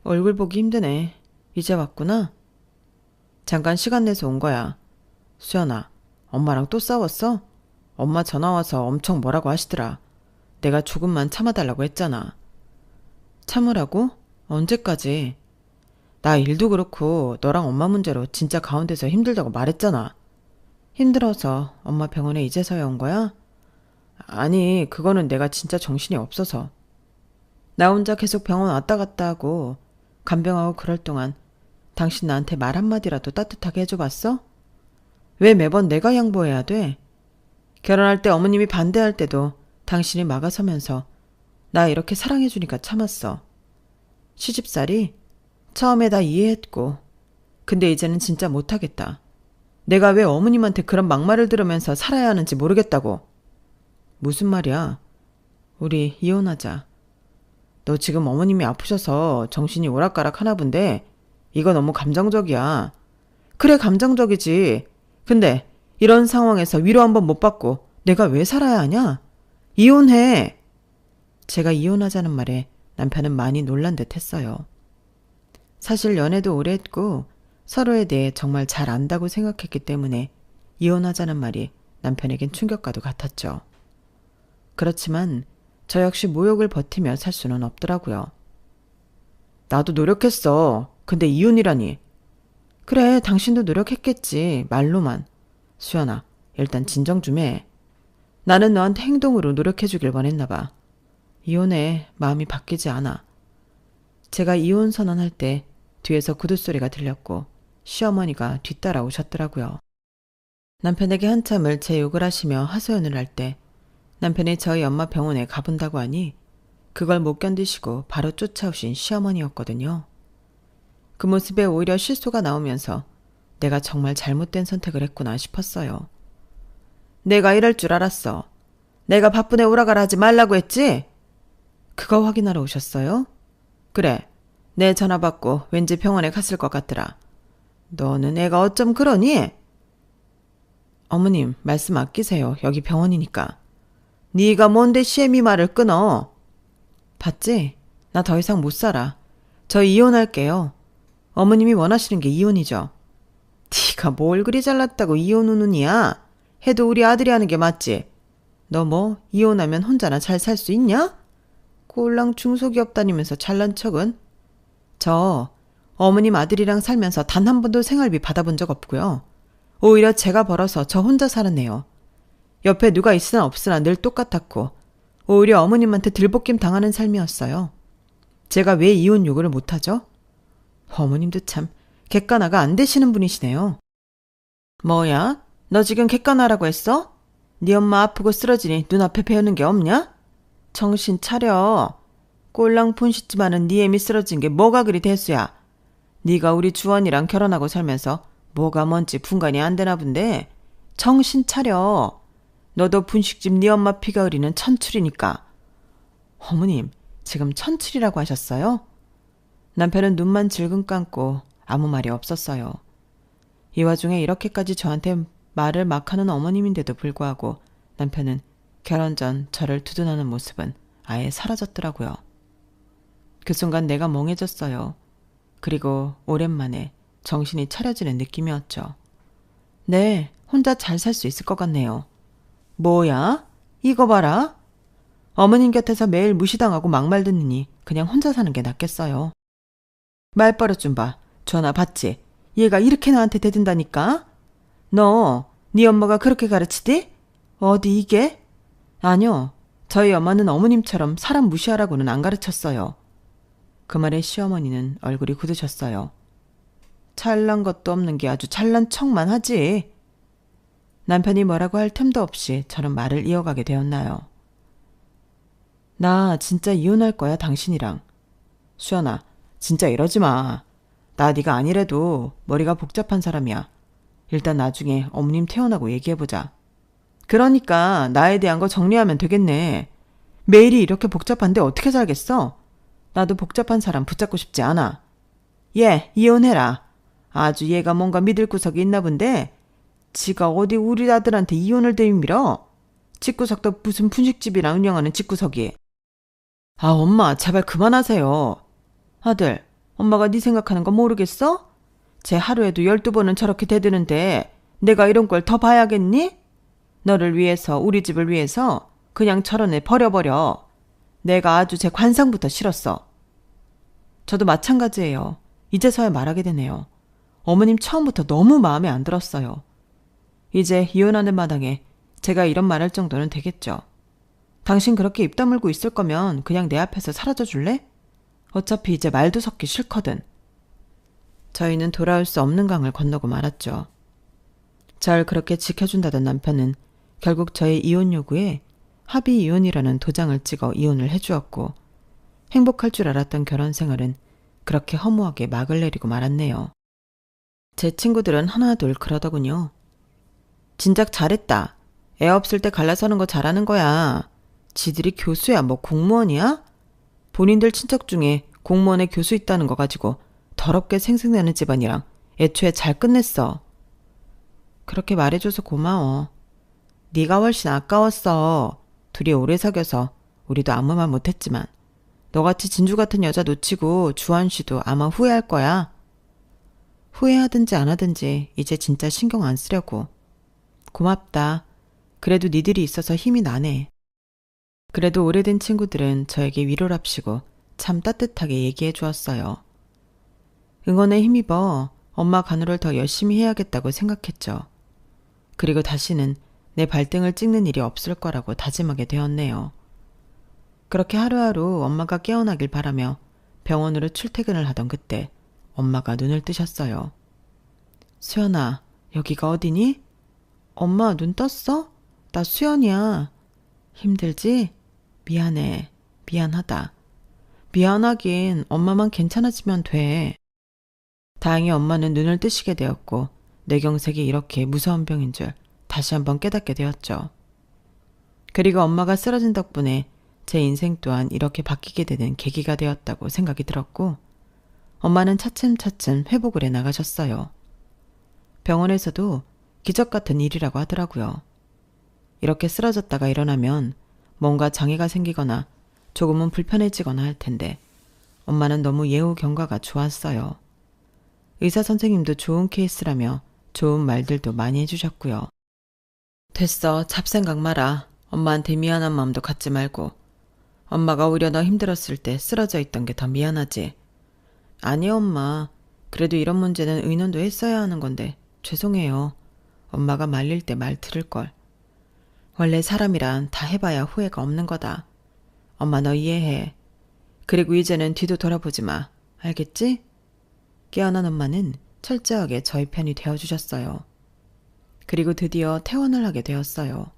A: 얼굴 보기 힘드네. 이제 왔구나. 잠깐 시간 내서 온 거야. 수연아, 엄마랑 또 싸웠어? 엄마 전화 와서 엄청 뭐라고 하시더라. 내가 조금만 참아달라고 했잖아. 참으라고? 언제까지? 나 일도 그렇고 너랑 엄마 문제로 진짜 가운데서 힘들다고 말했잖아. 힘들어서 엄마 병원에 이제서야 온 거야? 아니, 그거는 내가 진짜 정신이 없어서. 나 혼자 계속 병원 왔다 갔다 하고 간병하고 그럴 동안 당신 나한테 말 한마디라도 따뜻하게 해줘봤어? 왜 매번 내가 양보해야 돼? 결혼할 때 어머님이 반대할 때도 당신이 막아서면서 나 이렇게 사랑해주니까 참았어. 시집살이? 처음에 다 이해했고 근데 이제는 진짜 못하겠다. 내가 왜 어머님한테 그런 막말을 들으면서 살아야 하는지 모르겠다고. 무슨 말이야? 우리 이혼하자. 너 지금 어머님이 아프셔서 정신이 오락가락 하나 본데 이거 너무 감정적이야. 그래, 감정적이지. 근데 이런 상황에서 위로 한번 못 받고 내가 왜 살아야 하냐? 이혼해. 제가 이혼하자는 말에 남편은 많이 놀란 듯 했어요. 사실 연애도 오래 했고 서로에 대해 정말 잘 안다고 생각했기 때문에 이혼하자는 말이 남편에겐 충격과도 같았죠. 그렇지만 저 역시 모욕을 버티며 살 수는 없더라고요. 나도 노력했어. 근데 이혼이라니. 그래, 당신도 노력했겠지. 말로만. 수연아, 일단 진정 좀 해. 나는 너한테 행동으로 노력해주길 원했나 봐. 이혼해. 마음이 바뀌지 않아. 제가 이혼 선언할 때 뒤에서 구두소리가 들렸고 시어머니가 뒤따라오셨더라고요. 남편에게 한참을 제 욕을 하시며 하소연을 할 때 남편이 저희 엄마 병원에 가본다고 하니 그걸 못 견디시고 바로 쫓아오신 시어머니였거든요. 그 모습에 오히려 실소가 나오면서 내가 정말 잘못된 선택을 했구나 싶었어요. 내가 이럴 줄 알았어. 내가 바쁜데 오라가라 하지 말라고 했지? 그거 확인하러 오셨어요? 그래, 내 전화 받고 왠지 병원에 갔을 것 같더라. 너는 애가 어쩜 그러니? 어머님, 말씀 아끼세요. 여기 병원이니까. 네가 뭔데 시애미 말을 끊어? 봤지? 나 더 이상 못 살아. 저 이혼할게요. 어머님이 원하시는 게 이혼이죠. 네가 뭘 그리 잘났다고 이혼 운운이야? 해도 우리 아들이 하는 게 맞지? 너 뭐 이혼하면 혼자나 잘 살 수 있냐? 꼴랑 중소기업 다니면서 잘난 척은? 저 어머님 아들이랑 살면서 단 한 번도 생활비 받아본 적 없고요. 오히려 제가 벌어서 저 혼자 살았네요. 옆에 누가 있으나 없으나 늘 똑같았고 오히려 어머님한테 들볶임 당하는 삶이었어요. 제가 왜 이혼 요구를 못하죠? 어머님도 참 객관화가 안 되시는 분이시네요. 뭐야? 너 지금 객관화라고 했어? 네 엄마 아프고 쓰러지니 눈앞에 배우는 게 없냐? 정신 차려. 꼴랑 폰씻지만은 네 애미 쓰러진 게 뭐가 그리 대수야. 네가 우리 주원이랑 결혼하고 살면서 뭐가 뭔지 분간이 안 되나 본데 정신 차려. 너도 분식집 네 엄마 피가 흐리는 천출이니까. 어머님, 지금 천출이라고 하셨어요? 남편은 눈만 질끈 감고 아무 말이 없었어요. 이 와중에 이렇게까지 저한테 말을 막 하는 어머님인데도 불구하고 남편은 결혼 전 저를 두둔하는 모습은 아예 사라졌더라고요. 그 순간 내가 멍해졌어요. 그리고 오랜만에 정신이 차려지는 느낌이었죠. 네, 혼자 잘 살 수 있을 것 같네요. 뭐야? 이거 봐라. 어머님 곁에서 매일 무시당하고 막말 듣느니 그냥 혼자 사는 게 낫겠어요. 말버릇 좀 봐. 전화 받지? 얘가 이렇게 나한테 대든다니까? 너, 네 엄마가 그렇게 가르치디? 어디 이게? 아니요. 저희 엄마는 어머님처럼 사람 무시하라고는 안 가르쳤어요. 그 말에 시어머니는 얼굴이 굳으셨어요. 잘난 것도 없는 게 아주 잘난 척만 하지. 남편이 뭐라고 할 틈도 없이 저는 말을 이어가게 되었나요. 나 진짜 이혼할 거야, 당신이랑. 수연아, 진짜 이러지 마. 나 네가 아니래도 머리가 복잡한 사람이야. 일단 나중에 어머님 태어나고 얘기해보자. 그러니까 나에 대한 거 정리하면 되겠네. 매일이 이렇게 복잡한데 어떻게 살겠어? 나도 복잡한 사람 붙잡고 싶지 않아. 얘, 이혼해라. 아주 얘가 뭔가 믿을 구석이 있나 본데 지가 어디 우리 아들한테 이혼을 들이밀어? 집구석도 무슨 분식집이랑 운영하는 집구석이. 아, 엄마, 제발 그만하세요. 아들, 엄마가 네 생각하는 거 모르겠어? 쟤 하루에도 12번은 저렇게 대드는데 내가 이런 걸 더 봐야겠니? 너를 위해서, 우리 집을 위해서 그냥 저런 애 버려버려. 내가 아주 제 관상부터 싫었어. 저도 마찬가지예요. 이제서야 말하게 되네요. 어머님 처음부터 너무 마음에 안 들었어요. 이제 이혼하는 마당에 제가 이런 말할 정도는 되겠죠. 당신 그렇게 입 다물고 있을 거면 그냥 내 앞에서 사라져 줄래? 어차피 이제 말도 섞기 싫거든. 저희는 돌아올 수 없는 강을 건너고 말았죠. 절 그렇게 지켜준다던 남편은 결국 저의 이혼 요구에 합의 이혼이라는 도장을 찍어 이혼을 해주었고, 행복할 줄 알았던 결혼 생활은 그렇게 허무하게 막을 내리고 말았네요. 제 친구들은 하나둘 그러더군요. 진작 잘했다. 애 없을 때 갈라서는 거 잘하는 거야. 지들이 교수야 뭐 공무원이야? 본인들 친척 중에 공무원에 교수 있다는 거 가지고 더럽게 생색내는 집안이랑 애초에 잘 끝냈어. 그렇게 말해줘서 고마워. 네가 훨씬 아까웠어. 둘이 오래 사귀어서 우리도 아무 말 못했지만 너같이 진주 같은 여자 놓치고 주한 씨도 아마 후회할 거야. 후회하든지 안 하든지 이제 진짜 신경 안 쓰려고. 고맙다. 그래도 니들이 있어서 힘이 나네. 그래도 오래된 친구들은 저에게 위로랍시고 참 따뜻하게 얘기해 주었어요. 응원에 힘입어 엄마 간호를 더 열심히 해야겠다고 생각했죠. 그리고 다시는 내 발등을 찍는 일이 없을 거라고 다짐하게 되었네요. 그렇게 하루하루 엄마가 깨어나길 바라며 병원으로 출퇴근을 하던 그때 엄마가 눈을 뜨셨어요. 수연아, 여기가 어디니? 엄마 눈 떴어? 나 수연이야. 힘들지? 미안해. 미안하다. 미안하긴 엄마만 괜찮아지면 돼. 다행히 엄마는 눈을 뜨시게 되었고 뇌경색이 이렇게 무서운 병인 줄 다시 한번 깨닫게 되었죠. 그리고 엄마가 쓰러진 덕분에 제 인생 또한 이렇게 바뀌게 되는 계기가 되었다고 생각이 들었고, 엄마는 차츰차츰 회복을 해 나가셨어요. 병원에서도 기적 같은 일이라고 하더라고요. 이렇게 쓰러졌다가 일어나면 뭔가 장애가 생기거나 조금은 불편해지거나 할 텐데 엄마는 너무 예후 경과가 좋았어요. 의사 선생님도 좋은 케이스라며 좋은 말들도 많이 해주셨고요. 됐어. 잡생각 마라. 엄마한테 미안한 마음도 갖지 말고. 엄마가 오히려 너 힘들었을 때 쓰러져 있던 게 더 미안하지. 아니 엄마. 그래도 이런 문제는 의논도 했어야 하는 건데 죄송해요. 엄마가 말릴 때 말 들을걸. 원래 사람이란 다 해봐야 후회가 없는 거다. 엄마 너 이해해. 그리고 이제는 뒤도 돌아보지 마. 알겠지? 깨어난 엄마는 철저하게 저희 편이 되어주셨어요. 그리고 드디어 퇴원을 하게 되었어요.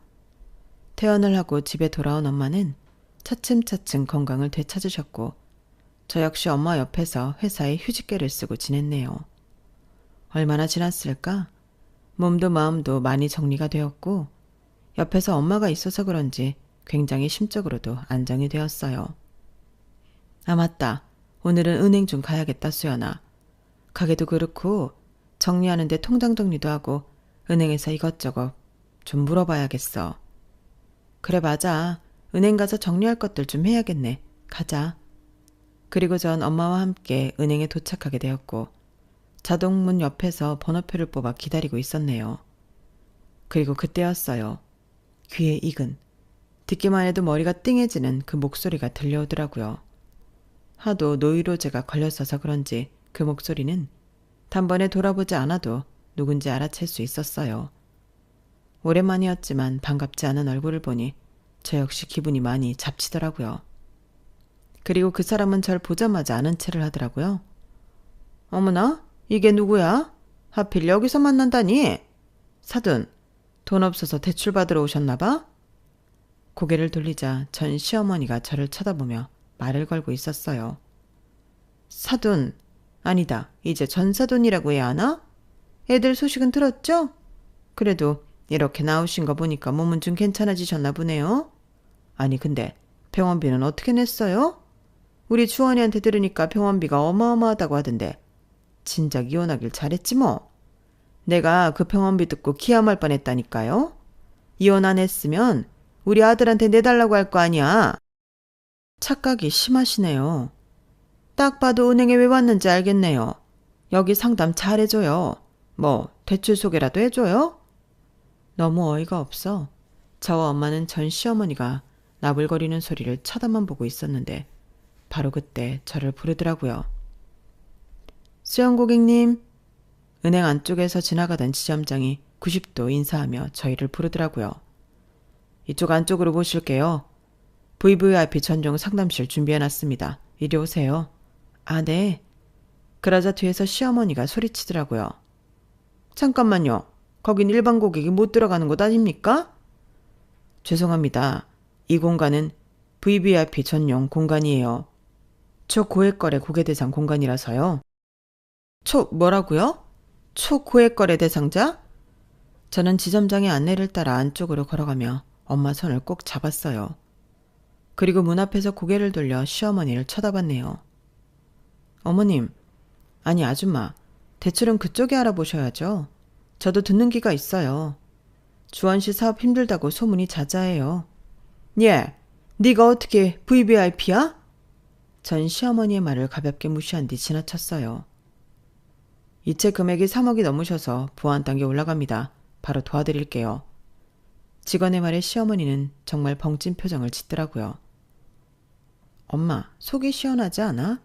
A: 퇴원을 하고 집에 돌아온 엄마는 차츰차츰 건강을 되찾으셨고 저 역시 엄마 옆에서 회사에 휴직계를 쓰고 지냈네요. 얼마나 지났을까? 몸도 마음도 많이 정리가 되었고 옆에서 엄마가 있어서 그런지 굉장히 심적으로도 안정이 되었어요. 아 맞다. 오늘은 은행 좀 가야겠다 수연아. 가게도 그렇고 정리하는데 통장 정리도 하고 은행에서 이것저것 좀 물어봐야겠어. 그래 맞아. 은행 가서 정리할 것들 좀 해야겠네. 가자. 그리고 전 엄마와 함께 은행에 도착하게 되었고 자동문 옆에서 번호표를 뽑아 기다리고 있었네요. 그리고 그때였어요. 귀에 익은, 듣기만 해도 머리가 띵해지는 그 목소리가 들려오더라고요. 하도 노이로제가 걸렸어서 그런지 그 목소리는 단번에 돌아보지 않아도 누군지 알아챌 수 있었어요. 오랜만이었지만 반갑지 않은 얼굴을 보니 저 역시 기분이 많이 잡치더라고요. 그리고 그 사람은 절 보자마자 아는 체를 하더라고요. 어머나? 이게 누구야? 하필 여기서 만난다니? 사돈, 돈 없어서 대출 받으러 오셨나 봐? 고개를 돌리자 전 시어머니가 저를 쳐다보며 말을 걸고 있었어요. 사돈, 아니다. 이제 전사돈이라고 해야 하나? 애들 소식은 들었죠? 그래도 이렇게 나오신 거 보니까 몸은 좀 괜찮아지셨나 보네요. 아니 근데 병원비는 어떻게 냈어요? 우리 주원이한테 들으니까 병원비가 어마어마하다고 하던데 진작 이혼하길 잘했지 뭐. 내가 그 병원비 듣고 기함할 뻔했다니까요. 이혼 안 했으면 우리 아들한테 내달라고 할 거 아니야. 착각이 심하시네요. 딱 봐도 은행에 왜 왔는지 알겠네요. 여기 상담 잘 해줘요. 뭐 대출 소개라도 해줘요? 너무 어이가 없어 저와 엄마는 전 시어머니가 나불거리는 소리를 쳐다만 보고 있었는데 바로 그때 저를 부르더라고요. 수영 고객님. 은행 안쪽에서 지나가던 지점장이 90도 인사하며 저희를 부르더라고요. 이쪽 안쪽으로 모실게요. VVIP 전용 상담실 준비해놨습니다. 이리 오세요. 아, 네. 그러자 뒤에서 시어머니가 소리치더라고요. 잠깐만요. 거긴 일반 고객이 못 들어가는 곳 아닙니까? 죄송합니다. 이 공간은 VVIP 전용 공간이에요. 초고액거래 고객대상 공간이라서요. 뭐라고요? 초고액거래 대상자? 저는 지점장의 안내를 따라 안쪽으로 걸어가며 엄마 손을 꼭 잡았어요. 그리고 문 앞에서 고개를 돌려 시어머니를 쳐다봤네요. 어머님, 아니 아줌마, 대출은 그쪽에 알아보셔야죠. 저도 듣는 귀가 있어요. 주원씨 사업 힘들다고 소문이 자자해요. 예, 네가 어떻게 VVIP야? 전 시어머니의 말을 가볍게 무시한 뒤 지나쳤어요. 이체 금액이 3억이 넘으셔서 보안 단계 올라갑니다. 바로 도와드릴게요. 직원의 말에 시어머니는 정말 벙찐 표정을 짓더라고요. 엄마, 속이 시원하지 않아?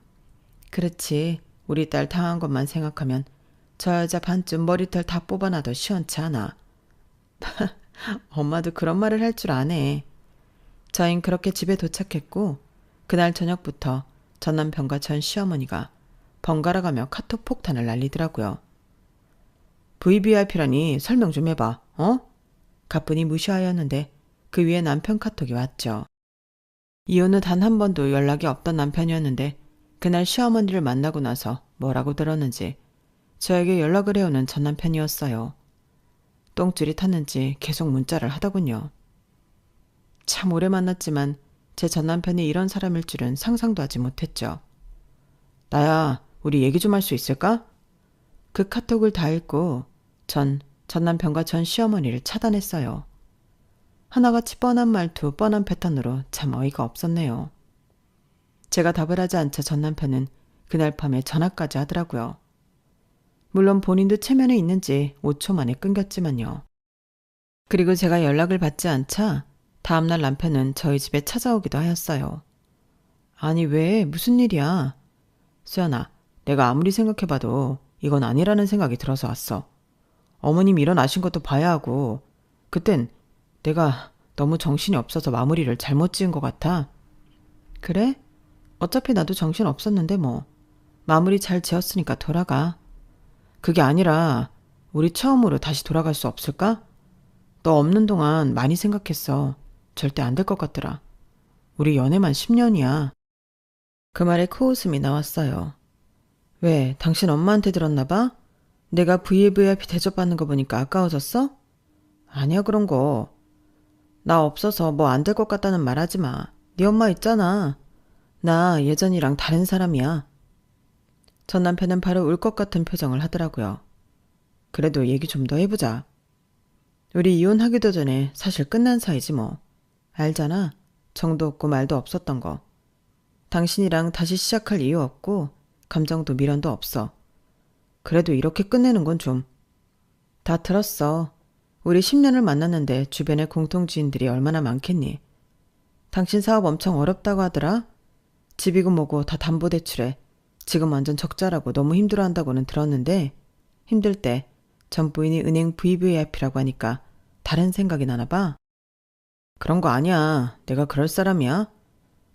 A: 그렇지. 우리 딸 당한 것만 생각하면 저 여자 반쯤 머리털 다 뽑아놔도 시원치 않아. 엄마도 그런 말을 할 줄 아네. 저흰 그렇게 집에 도착했고 그날 저녁부터 전 남편과 전 시어머니가 번갈아가며 카톡 폭탄을 날리더라고요. VVIP라니 설명 좀 해봐. 가뿐히 무시하였는데 그 위에 남편 카톡이 왔죠. 이혼 후 단 한 번도 연락이 없던 남편이었는데 그날 시어머니를 만나고 나서 뭐라고 들었는지 저에게 연락을 해오는 전 남편이었어요. 똥줄이 탔는지 계속 문자를 하더군요. 참 오래 만났지만 제 전 남편이 이런 사람일 줄은 상상도 하지 못했죠. 나야, 우리 얘기 좀 할 수 있을까? 그 카톡을 다 읽고 전 남편과 전 시어머니를 차단했어요. 하나같이 뻔한 말투, 뻔한 패턴으로 참 어이가 없었네요. 제가 답을 하지 않자 전 남편은 그날 밤에 전화까지 하더라고요. 물론 본인도 체면에 있는지 5초 만에 끊겼지만요. 그리고 제가 연락을 받지 않자 다음날 남편은 저희 집에 찾아오기도 하였어요. 아니 왜? 무슨 일이야? 수연아, 내가 아무리 생각해봐도 이건 아니라는 생각이 들어서 왔어. 어머님 일어나신 것도 봐야 하고 그땐 내가 너무 정신이 없어서 마무리를 잘못 지은 것 같아. 그래? 어차피 나도 정신 없었는데 뭐. 마무리 잘 지었으니까 돌아가. 그게 아니라 우리 처음으로 다시 돌아갈 수 없을까? 너 없는 동안 많이 생각했어. 절대 안 될 것 같더라. 우리 연애만 10년이야. 그 말에 코웃음이 나왔어요. 왜, 당신 엄마한테 들었나 봐? 내가 VVIP 대접받는 거 보니까 아까워졌어? 아니야 그런 거. 나 없어서 뭐 안 될 것 같다는 말 하지 마. 네 엄마 있잖아. 나 예전이랑 다른 사람이야. 전 남편은 바로 울 것 같은 표정을 하더라고요. 그래도 얘기 좀 더 해보자. 우리 이혼하기도 전에 사실 끝난 사이지 뭐. 알잖아. 정도 없고 말도 없었던 거. 당신이랑 다시 시작할 이유 없고 감정도 미련도 없어. 그래도 이렇게 끝내는 건 좀. 다 들었어. 우리 10년을 만났는데 주변에 공통지인들이 얼마나 많겠니? 당신 사업 엄청 어렵다고 하더라? 집이고 뭐고 다 담보대출해. 지금 완전 적자라고 너무 힘들어한다고는 들었는데 힘들 때 전 부인이 은행 VVIP라고 하니까 다른 생각이 나나 봐. 그런 거 아니야. 내가 그럴 사람이야?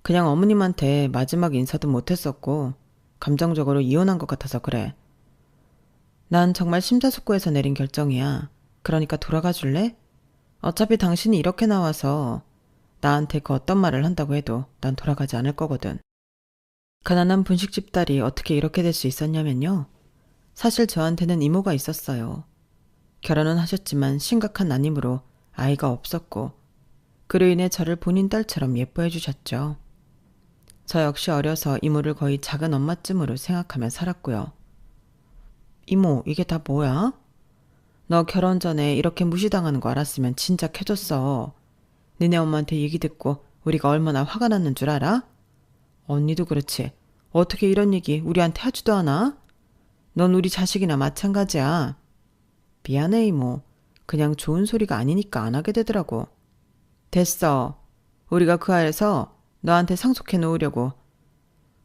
A: 그냥 어머님한테 마지막 인사도 못했었고 감정적으로 이혼한 것 같아서 그래. 난 정말 심사숙고해서 내린 결정이야. 그러니까 돌아가 줄래? 어차피 당신이 이렇게 나와서 나한테 그 어떤 말을 한다고 해도 난 돌아가지 않을 거거든. 가난한 분식집 딸이 어떻게 이렇게 될 수 있었냐면요. 사실 저한테는 이모가 있었어요. 결혼은 하셨지만 심각한 난임으로 아이가 없었고 그로 인해 저를 본인 딸처럼 예뻐해 주셨죠. 저 역시 어려서 이모를 거의 작은 엄마쯤으로 생각하며 살았고요. 이모, 이게 다 뭐야? 너 결혼 전에 이렇게 무시당하는 거 알았으면 진작 해줬어. 니네 엄마한테 얘기 듣고 우리가 얼마나 화가 났는 줄 알아? 언니도 그렇지. 어떻게 이런 얘기 우리한테 하지도 않아? 넌 우리 자식이나 마찬가지야. 미안해 이모. 그냥 좋은 소리가 아니니까 안 하게 되더라고. 됐어. 우리가 그 아래서 너한테 상속해 놓으려고.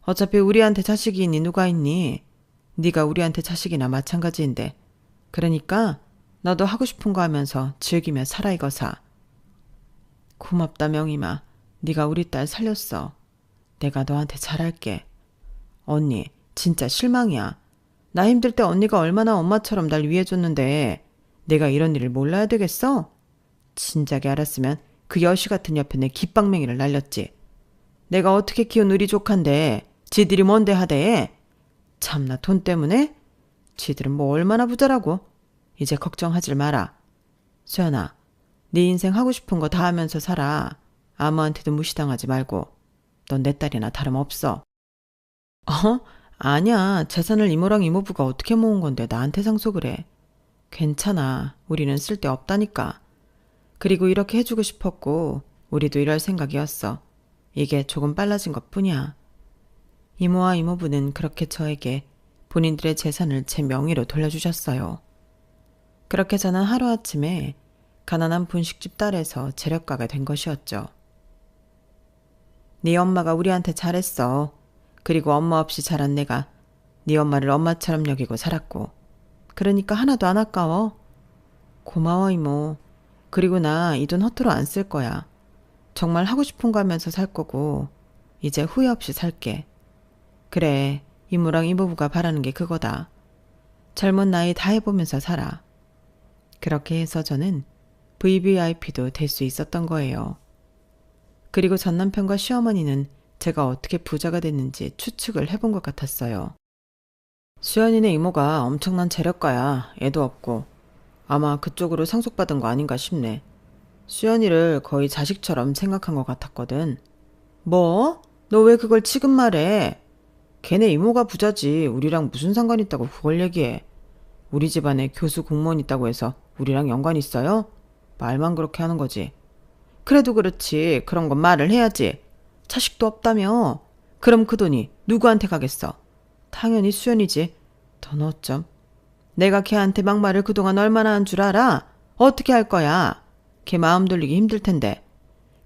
A: 어차피 우리한테 자식이 있니 누가 있니? 네가 우리한테 자식이나 마찬가지인데. 그러니까 너도 하고 싶은 거 하면서 즐기며 살아 이거사. 고맙다 명임아. 네가 우리 딸 살렸어. 내가 너한테 잘할게. 언니 진짜 실망이야. 나 힘들 때 언니가 얼마나 엄마처럼 날 위해줬는데 내가 이런 일을 몰라야 되겠어? 진작에 알았으면 그 여시 같은 옆에 내 깃방맹이를 날렸지. 내가 어떻게 키운 우리 조카인데 지들이 뭔데 하대. 참나 돈 때문에? 지들은 뭐 얼마나 부자라고. 이제 걱정하질 마라. 수연아, 네 인생 하고 싶은 거 다 하면서 살아. 아무한테도 무시당하지 말고. 넌 내 딸이나 다름없어. 아니야. 재산을 이모랑 이모부가 어떻게 모은 건데 나한테 상속을 해. 괜찮아. 우리는 쓸데없다니까. 그리고 이렇게 해주고 싶었고 우리도 이럴 생각이었어. 이게 조금 빨라진 것뿐이야. 이모와 이모부는 그렇게 저에게 본인들의 재산을 제 명의로 돌려주셨어요. 그렇게 저는 하루아침에 가난한 분식집 딸에서 재력가가 된 것이었죠. 네 엄마가 우리한테 잘했어. 그리고 엄마 없이 자란 내가 네 엄마를 엄마처럼 여기고 살았고. 그러니까 하나도 안 아까워. 고마워 이모. 그리고 나 이 돈 허투루 안 쓸 거야. 정말 하고 싶은 거 하면서 살 거고 이제 후회 없이 살게. 그래, 이모랑 이모부가 바라는 게 그거다. 젊은 나이 다 해보면서 살아. 그렇게 해서 저는 VVIP도 될 수 있었던 거예요. 그리고 전 남편과 시어머니는 제가 어떻게 부자가 됐는지 추측을 해본 것 같았어요. 수연이네 이모가 엄청난 재력가야. 애도 없고. 아마 그쪽으로 상속받은 거 아닌가 싶네. 수연이를 거의 자식처럼 생각한 것 같았거든. 뭐? 너 왜 그걸 지금 말해? 걔네 이모가 부자지 우리랑 무슨 상관 있다고 그걸 얘기해. 우리 집안에 교수 공무원 있다고 해서 우리랑 연관 있어요? 말만 그렇게 하는 거지. 그래도 그렇지. 그런 건 말을 해야지. 자식도 없다며. 그럼 그 돈이 누구한테 가겠어? 당연히 수연이지. 넌 어쩜? 내가 걔한테 막말을 그동안 얼마나 한 줄 알아? 어떻게 할 거야? 걔 마음 돌리기 힘들 텐데.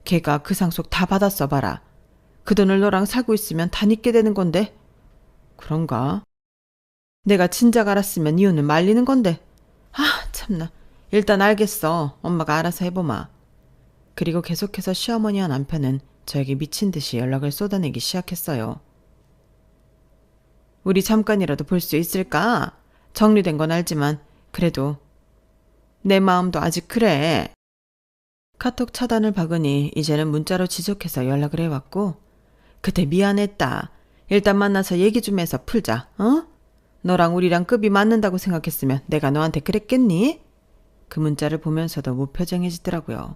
A: 걔가 그 상속 다 받았어 봐라. 그 돈을 너랑 살고 있으면 다 잊게 되는 건데. 그런가? 내가 진작 알았으면 이혼을 말리는 건데. 아 참나. 일단 알겠어. 엄마가 알아서 해보마. 그리고 계속해서 시어머니와 남편은 저에게 미친 듯이 연락을 쏟아내기 시작했어요. 우리 잠깐이라도 볼 수 있을까? 정리된 건 알지만 그래도 내 마음도 아직 그래. 카톡 차단을 박으니 이제는 문자로 지속해서 연락을 해왔고 그때 미안했다. 일단 만나서 얘기 좀 해서 풀자. 어? 너랑 우리랑 급이 맞는다고 생각했으면 내가 너한테 그랬겠니? 그 문자를 보면서도 무표정해지더라고요.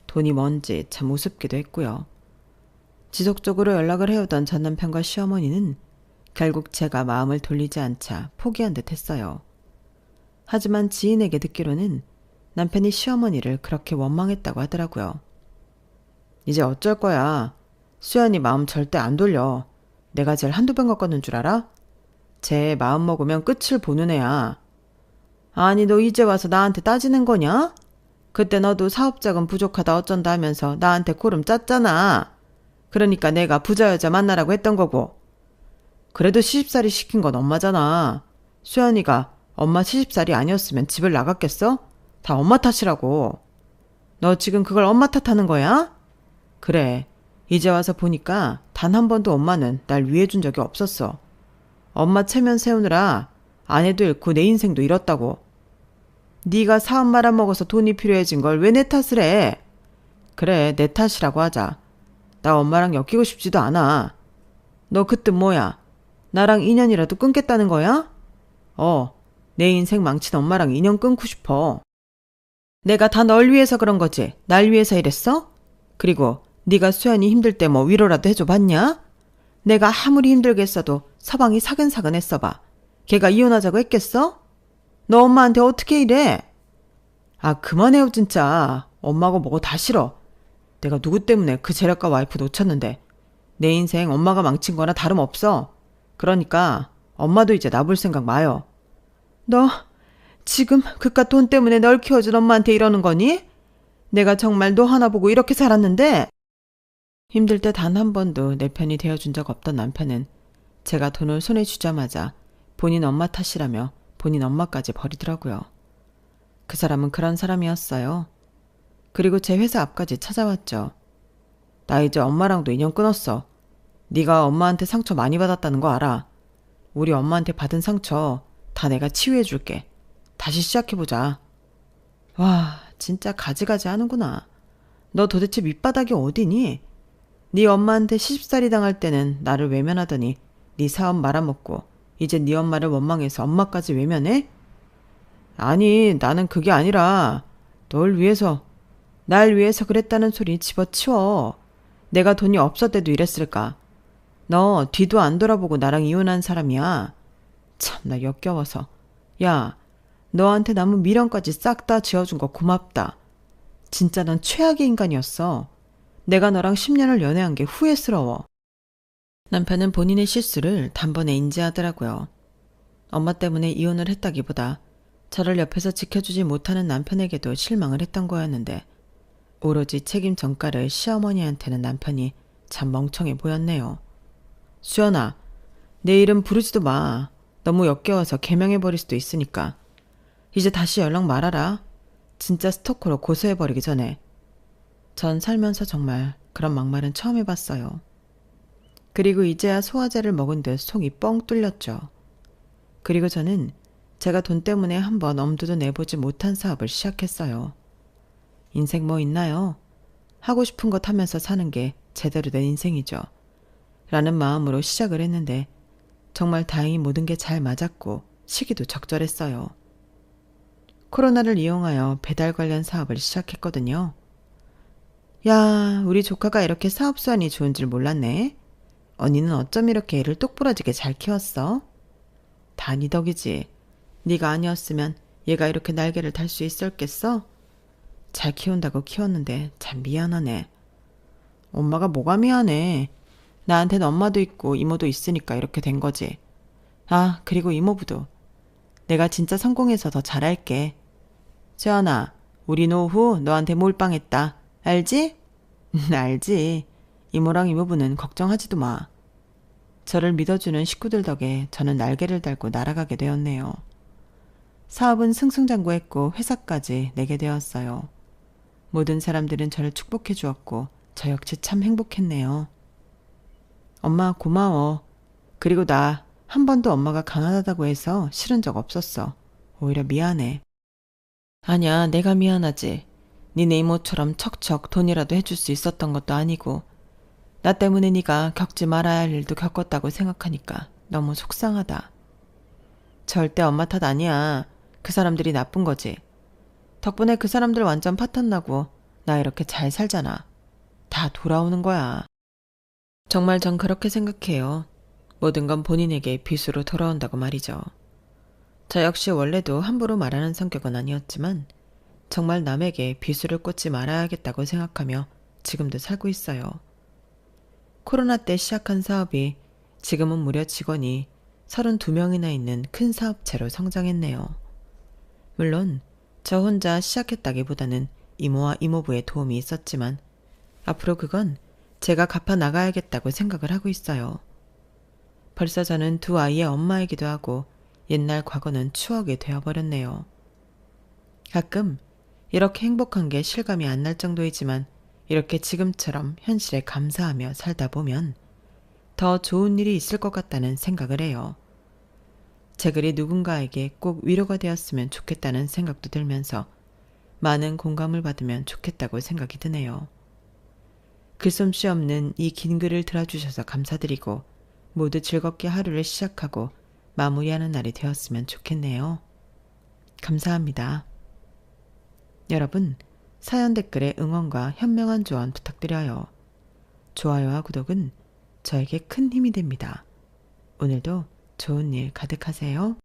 A: 돈이 뭔지 참 우습기도 했고요. 지속적으로 연락을 해오던 전 남편과 시어머니는 결국 제가 마음을 돌리지 않자 포기한 듯 했어요. 하지만 지인에게 듣기로는 남편이 시어머니를 그렇게 원망했다고 하더라고요. 이제 어쩔 거야. 수연이 마음 절대 안 돌려. 내가 쟤를 한두 번 겪었는 줄 알아? 쟤 마음 먹으면 끝을 보는 애야. 아니 너 이제 와서 나한테 따지는 거냐? 그때 너도 사업자금 부족하다 어쩐다 하면서 나한테 고름 짰잖아. 그러니까 내가 부자 여자 만나라고 했던 거고. 그래도 시집살이 시킨 건 엄마잖아. 수연이가 엄마 시집살이 아니었으면 집을 나갔겠어? 다 엄마 탓이라고. 너 지금 그걸 엄마 탓하는 거야? 그래. 이제 와서 보니까 단 한 번도 엄마는 날 위해준 적이 없었어. 엄마 체면 세우느라 아내도 잃고 내 인생도 잃었다고. 네가 사업 말아먹어서 돈이 필요해진 걸 왜 내 탓을 해? 그래, 내 탓이라고 하자. 나 엄마랑 엮이고 싶지도 않아. 너 그 뜻 뭐야? 나랑 인연이라도 끊겠다는 거야? 내 인생 망친 엄마랑 인연 끊고 싶어. 내가 다 널 위해서 그런 거지. 날 위해서 이랬어? 그리고 네가 수연이 힘들 때 뭐 위로라도 해줘 봤냐? 내가 아무리 힘들게 했어도 서방이 사근사근 했어봐. 걔가 이혼하자고 했겠어? 너 엄마한테 어떻게 이래? 아 그만해요 진짜. 엄마고 뭐고 다 싫어. 내가 누구 때문에 그 재력가 와이프 놓쳤는데 내 인생 엄마가 망친 거나 다름없어. 그러니까 엄마도 이제 나 볼 생각 마요. 너 지금 그깟 돈 때문에 널 키워준 엄마한테 이러는 거니? 내가 정말 너 하나 보고 이렇게 살았는데? 힘들 때 단 한 번도 내 편이 되어준 적 없던 남편은 제가 돈을 손에 쥐자마자 본인 엄마 탓이라며 본인 엄마까지 버리더라고요. 그 사람은 그런 사람이었어요. 그리고 제 회사 앞까지 찾아왔죠. 나 이제 엄마랑도 인연 끊었어. 네가 엄마한테 상처 많이 받았다는 거 알아. 우리 엄마한테 받은 상처 다 내가 치유해줄게. 다시 시작해보자. 와, 진짜 가지가지 하는구나. 너 도대체 밑바닥이 어디니? 네 엄마한테 시집살이 당할 때는 나를 외면하더니 네 사업 말아먹고 이제 네 엄마를 원망해서 엄마까지 외면해? 아니, 나는 그게 아니라 날 위해서 그랬다는 소리 집어치워. 내가 돈이 없었대도 이랬을까? 너 뒤도 안 돌아보고 나랑 이혼한 사람이야. 참나 역겨워서. 야, 너한테 남은 미련까지 싹 다 지어준 거 고맙다. 진짜 난 최악의 인간이었어. 내가 너랑 10년을 연애한 게 후회스러워. 남편은 본인의 실수를 단번에 인지하더라고요. 엄마 때문에 이혼을 했다기보다 저를 옆에서 지켜주지 못하는 남편에게도 실망을 했던 거였는데 오로지 책임 전가를 시어머니한테는 남편이 참 멍청해 보였네요. 수연아, 내 이름 부르지도 마. 너무 역겨워서 개명해버릴 수도 있으니까. 이제 다시 연락 말아라. 진짜 스토커로 고소해버리기 전에. 전 살면서 정말 그런 막말은 처음 해봤어요. 그리고 이제야 소화제를 먹은 듯 속이 뻥 뚫렸죠. 그리고 저는 제가 돈 때문에 한번 엄두도 내보지 못한 사업을 시작했어요. 인생 뭐 있나요? 하고 싶은 것 하면서 사는 게 제대로 된 인생이죠. 라는 마음으로 시작을 했는데 정말 다행히 모든 게 잘 맞았고 시기도 적절했어요. 코로나를 이용하여 배달 관련 사업을 시작했거든요. 야, 우리 조카가 이렇게 사업 수완이 좋은 줄 몰랐네. 언니는 어쩜 이렇게 애를 똑부러지게 잘 키웠어? 다 네 덕이지. 네가 아니었으면 얘가 이렇게 날개를 달 수 있었겠어? 잘 키운다고 키웠는데 참 미안하네. 엄마가 뭐가 미안해. 나한테는 엄마도 있고 이모도 있으니까 이렇게 된 거지. 아, 그리고 이모부도. 내가 진짜 성공해서 더 잘할게. 수연아, 우리 노후 너한테 몰빵했다. 알지? 알지. 이모랑 이모부는 걱정하지도 마. 저를 믿어주는 식구들 덕에 저는 날개를 달고 날아가게 되었네요. 사업은 승승장구했고 회사까지 내게 되었어요. 모든 사람들은 저를 축복해 주었고 저 역시 참 행복했네요. 엄마 고마워. 그리고 나 한 번도 엄마가 가난하다고 해서 싫은 적 없었어. 오히려 미안해. 아니야, 내가 미안하지. 니네 이모처럼 척척 돈이라도 해줄 수 있었던 것도 아니고 나 때문에 네가 겪지 말아야 할 일도 겪었다고 생각하니까 너무 속상하다. 절대 엄마 탓 아니야. 그 사람들이 나쁜 거지. 덕분에 그 사람들 완전 파탄나고 나 이렇게 잘 살잖아. 다 돌아오는 거야. 정말 전 그렇게 생각해요. 모든 건 본인에게 빚으로 돌아온다고 말이죠. 저 역시 원래도 함부로 말하는 성격은 아니었지만 정말 남에게 빚을 꽂지 말아야겠다고 생각하며 지금도 살고 있어요. 코로나 때 시작한 사업이 지금은 무려 직원이 32명이나 있는 큰 사업체로 성장했네요. 물론 저 혼자 시작했다기보다는 이모와 이모부의 도움이 있었지만 앞으로 그건 제가 갚아 나가야겠다고 생각을 하고 있어요. 벌써 저는 두 아이의 엄마이기도 하고 옛날 과거는 추억이 되어버렸네요. 가끔 이렇게 행복한 게 실감이 안 날 정도이지만 이렇게 지금처럼 현실에 감사하며 살다 보면 더 좋은 일이 있을 것 같다는 생각을 해요. 제 글이 누군가에게 꼭 위로가 되었으면 좋겠다는 생각도 들면서 많은 공감을 받으면 좋겠다고 생각이 드네요. 글솜씨 없는 이 긴 글을 들어주셔서 감사드리고 모두 즐겁게 하루를 시작하고 마무리하는 날이 되었으면 좋겠네요. 감사합니다. 여러분, 사연 댓글에 응원과 현명한 조언 부탁드려요. 좋아요와 구독은 저에게 큰 힘이 됩니다. 오늘도 좋은 일 가득하세요.